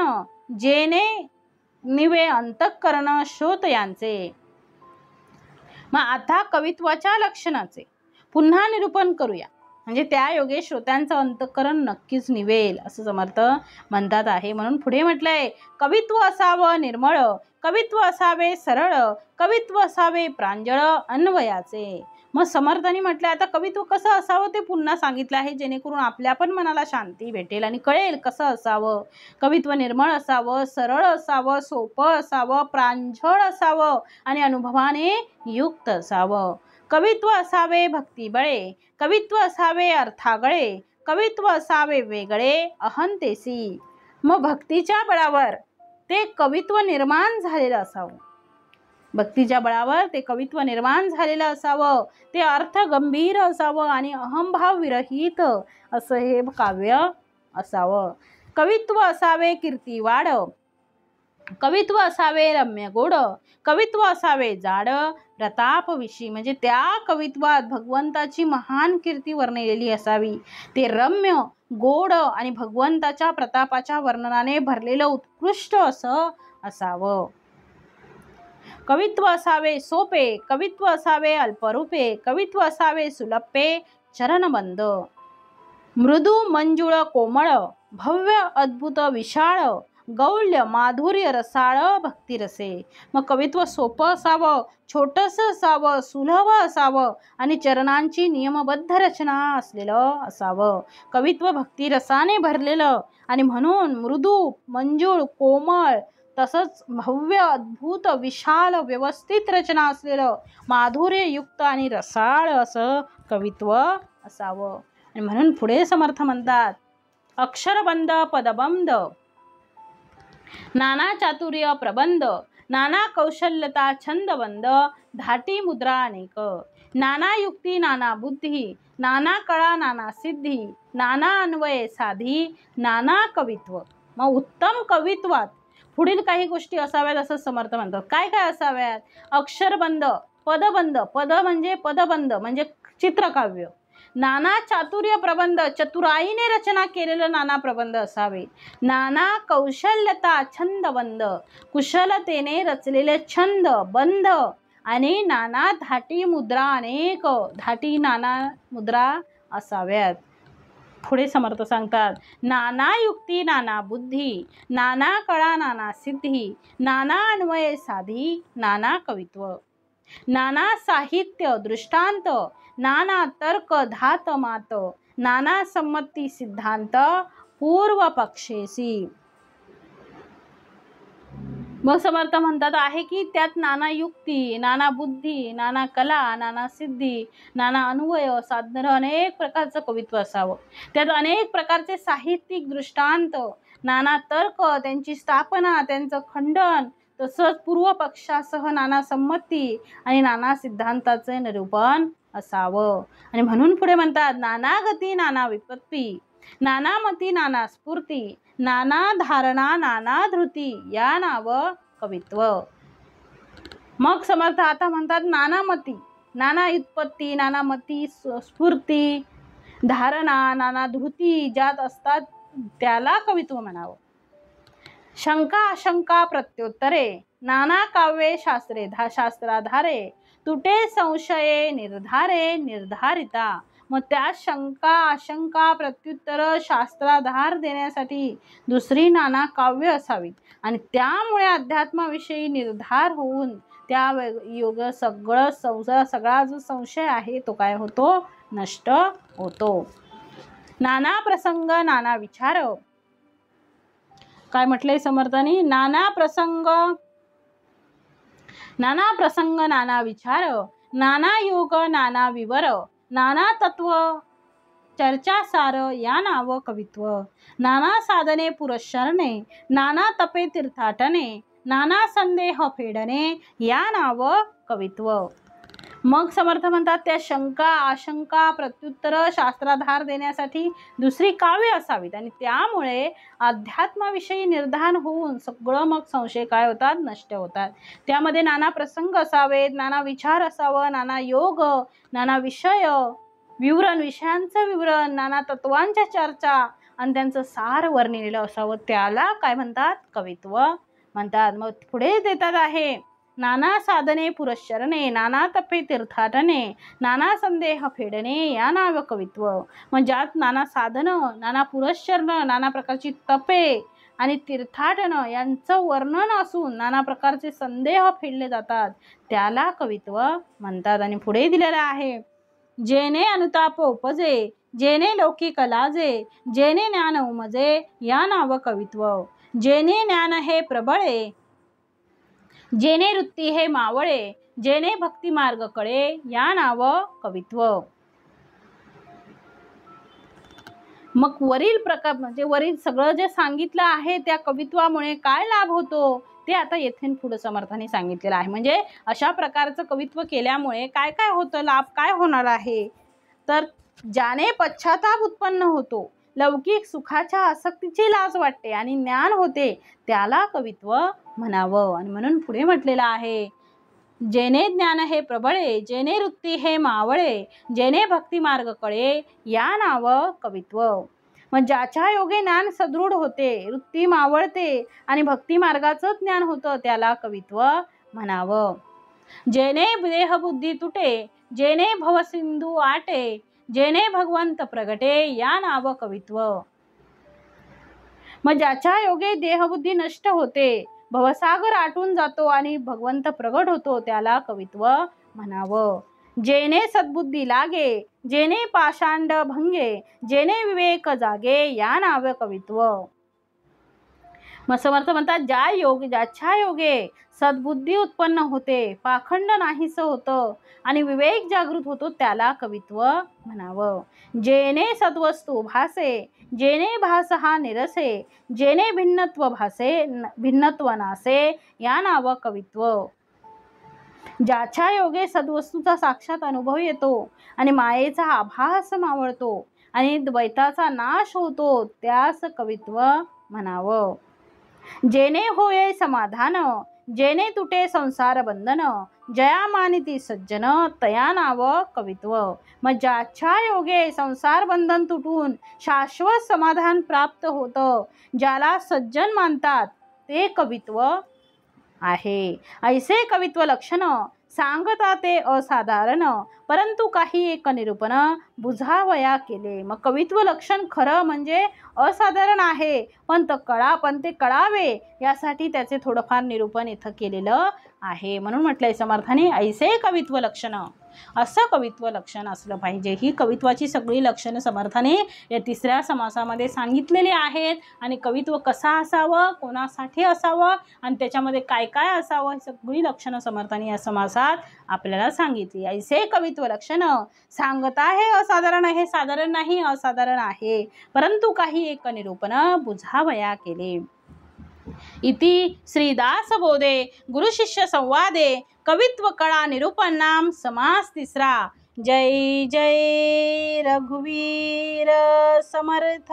[SPEAKER 1] जेने निवे अंतःकरण श्रोत यांचे. मग आता कवित्वाच्या लक्षणाचे पुन्हा निरूपण करूया. म्हणजे त्या योगे श्रोत्यांचं अंतःकरण नक्कीच निवेल असं समर्थ म्हणतात आहे. म्हणून पुढे म्हटलंय, कवित्व असावं निर्मळ, कवित्व असावे सरळ, कवित्व असावे प्रांजळ अन्वयाचे. मग समर्थांनी म्हटलंय आता कवित्व कसं असावं ते पुन्हा सांगितलं आहे, जेणेकरून आपल्या पण मनाला शांती भेटेल आणि कळेल कसं असावं. कवित्व निर्मळ असावं, सरळ असावं, सोपं असावं, प्रांजळ असावं आणि अनुभवाने युक्त असावं. कवित्व असावे भक्तिबळे, कवित्व असावे अर्थागळे, कवित्व असावे वेगळे अहंतेसी. मग भक्तीच्या बळावर ते कवित्व निर्माण झालेलं असावं, भक्तीच्या बळावर ते कवित्व निर्माण झालेलं असावं, ते अर्थ गंभीर असावं आणि अहंभाव विरहित असं हे काव्य असावं. कवित्व असावे कीर्तिवाड, कवित्व असावे रम्य गोड, कवित्व असावे जाड प्रतापविषयी. म्हणजे त्या कवित्वात भगवंताची महान कीर्ती वर्णिलेली असावी, ते रम्य गोड आणि भगवंताच्या प्रतापाच्या वर्णनाने भरलेलं उत्कृष्ट असं असावं. कवित्व असावे सोपे, कवित्व असावे अल्परूपे, कवित्व असावे सुलभे चरणबंद, मृदू मंजुळ कोमळ, भव्य अद्भुत विशाळ, गौल्य माधुर्य रसाळ भक्तिरसे. मग कवित्व सोपं असावं, छोटंसं असावं, सुलभ असावं आणि चरणांची नियमबद्ध रचना असलेलं असावं. कवित्व भक्तिरसाने भरलेलं आणि म्हणून मृदू मंजूळ कोमळ तसंच भव्य अद्भुत विशाल व्यवस्थित रचना असलेलं माधुर्ययुक्त आणि रसाळ असं कवित्व असावं. आणि म्हणून पुढे समर्थ म्हणतात, अक्षरबंद पदबंद, नाना चातुर्य प्रबंध, नाना कौशल्यता छंदबंद, धाटी मुद्रा अनेक, नाना युक्ती नाना बुद्धी, नाना कळा नाना सिद्धी, नाना अन्वये साधी, नाना कवित्व. मग उत्तम कवित्वात पुढील काही गोष्टी असाव्यात असं समर्थ म्हणतात. काय काय असाव्यात? अक्षरबंद, पदबंद, पद म्हणजे पदबंद म्हणजे चित्रकाव्य, नाना चातुर्य प्रबंध, चतुराईने रचना केलेलं नाना प्रबंध असावे, नाना कौशल्यता छंदबंद, कुशलतेने रचलेले छंद बंध आणि नाना धाटी मुद्रा अनेक, धाटी नाना मुद्रा असाव्यात. पुढे समर्थ सांगतात, नाना युक्ती नाना बुद्धी, नाना कळा नाना सिद्धी, नाना अन्वये साधी, नाना कवित्व, नाना साहित्य दृष्टांत, नाना तर्क धात मात, नाना संमती सिद्धांत पूर्व पक्षेसी. मग समर्थ म्हणतात आहे की त्यात नाना युक्ती, नाना बुद्धी, नाना कला, नाना सिद्धी, नाना अन्वय साधणारं अनेक प्रकारचं कवित्व असावं. त्यात अनेक प्रकारचे साहित्यिक दृष्टांत, नाना तर्क, त्यांची स्थापना, त्यांचं खंडन, तसंच पूर्व पक्षासह नाना संमती आणि नाना सिद्धांताचे निरूपण असावं. आणि म्हणून पुढे म्हणतात, नाना गती नाना विपत्ती, नाना मती नाना स्फूर्ती, नाना धारणा नाना धृती, या नाव कवित्व. मग समर्थ आता म्हणतात, नाना मती, नाना उत्पत्ती, नाना मती स्फूर्ती, धारणा, नाना धृती ज्यात असतात त्याला कवित्व म्हणावं. शंका आशंका प्रत्युत्तरे, नाना काव्ये शास्त्रे शास्त्राधारे, तुटे संशये निर्धारे निर्धारिता. मग त्या शंका आशंका प्रत्युत्तर शास्त्राधार देण्यासाठी दुसरी नाना काव्य असावीत आणि त्यामुळे अध्यात्माविषयी निर्धार होऊन त्या योग सगळा जो संशय आहे तो काय होतो, नष्ट होतो. नाना प्रसंग नाना विचार, काय म्हटलंय समर्थांनी, नाना प्रसंग नाना प्रसंग नाना विचार, नाना योग नाना विवर, नाना तत्व चर्चा सार या नाव कवित्व. नाना साधने पुरश्चरणे, नाना तपे तीर्थाटने, नाना संदेह फेडणे या नाव कवित्व. मग समर्थ म्हणतात त्या शंका आशंका प्रत्युत्तर शास्त्राधार देण्यासाठी दुसरी काव्य असावीत आणि त्यामुळे अध्यात्माविषयी निर्धान होऊन सगळं मग संशय काय होतात, नष्ट होतात. त्यामध्ये नाना प्रसंग असावेत, नाना विचार असावं, नाना योग, नाना विषय विवरण, विषयांचं विवरण, नाना तत्वांच्या चर्चा आणि त्यांचं सार वर्णिलेलं असावं, त्याला काय म्हणतात, कवित्व म्हणतात. मग पुढे देतात आहे नाना साधने पुरश्चरणे, नाना तपे तीर्थाटने, नाना संदेह फेडणे या नाव कवित्व. मग ज्यात नाना साधनं, नाना पुरश्चरण, नाना प्रकारची तपे आणि तीर्थाटन यांचं वर्णन असून नाना प्रकारचे संदेह फेडले जातात, त्याला कवित्व म्हणतात. आणि पुढे दिलेलं आहे जेने अनुताप उपजे, जेने लौकिक लाजे, जेने ज्ञान उमजे या नाव कवित्व. जेने ज्ञान हे प्रबळे, जेने वृत्ती हे मावळे, जेने भक्ती मार्ग कळे या नाव कवित्व. मग वरील प्रकार म्हणजे वरील सगळं जे सांगितलं आहे त्या कवित्वामुळे काय लाभ होतो ते आता येथून पुढे समर्थाने सांगितलेलं आहे. म्हणजे अशा प्रकारचं कवित्व केल्यामुळे काय काय होतं, लाभ काय होणार आहे, तर ज्याने पश्चाताप उत्पन्न होतो, लौकिक सुखाच्या आसक्तीची लाज वाटते आणि ज्ञान होते, त्याला कवित्व म्हणावं. आणि म्हणून पुढे म्हटलेलं आहे जेने ज्ञान हे प्रबळे, जेने वृत्ती हे मावळे, जेने भक्ती मार्ग कळे या नाव कवित्व. मग ज्याच्या योगे ज्ञान सदृढ होते, वृत्ती मावळते आणि भक्ती मार्गाचं ज्ञान होतं, त्याला कवित्व म्हणावं. जेने देहबुद्धी तुटे, जेने भवसिंधू आटे, जेने भगवंत प्रगटे या नाव कवित्व. मग ज्याच्या योगे देहबुद्धी नष्ट होते, भवसागर आटून जातो आणि भगवंत प्रगट होतो, त्याला कवित्व म्हणावं. जेने सद्बुद्धी लागे, जेने पाषांड भंगे, जेने विवेक जागे या नाव कवित्व. मग समर्थ म्हणतात ज्याच्या योगे सद्बुद्धी उत्पन्न होते, पाखंड नाहीस होतं आणि विवेक जागृत होतो, त्याला कवित्व म्हणावं. जेने सद्वस्तू भासे, जेने भास हा निरसे, जेने भिन्नत्व भासे भिन्नत्व नासे या नाव कवित्व. ज्याच्या योगे सद्वस्तूचा साक्षात अनुभव येतो आणि मायेचा आभास मावळतो आणि द्वैताचा नाश होतो, त्यास कवित्व म्हणावं. जेने होये समाधान, जेने तुटे संसार बंधन, जया मानिती सज्जन तया नाव कवित्व. मग ज्याच्या योगे संसार बंधन तुटून शाश्वत समाधान प्राप्त होतं, ज्याला सज्जन मानतात, ते कवित्व आहे. ऐसे कवित्व लक्षण सांगता ते असाधारण, परंतु काही एक निरूपण बुझावया केले. मग कवित्व लक्षण खरं म्हणजे असाधारण आहे, पण ते कळावे यासाठी त्याचे थोडंफार निरूपण इथं केलेलं आहे. म्हणून म्हटलंय समर्थाने ऐसे कवित्व लक्षण, असं कवित्व लक्षण असलं पाहिजे. ही कवित्वाची सगळी लक्षणं समर्थाने या तिसऱ्या समासामध्ये सांगितलेली आहेत. आणि कवित्व कसा असावं, कोणासाठी असावं आणि त्याच्यामध्ये काय काय असावं, सगळी लक्षणं समर्थाने या समासात आपल्याला सांगितली. ऐसे कवित्व लक्षण सांगत आहे असाधारण, हे साधारण नाही असाधारण आहे, परंतु काही एक निरूपण बुझावया केले. इति श्रीदास बोधे गुरु शिष्य संवादे कवित्व कळा निरूपण नाम समास तिसरा. जय जय रघुवीर समर्थ.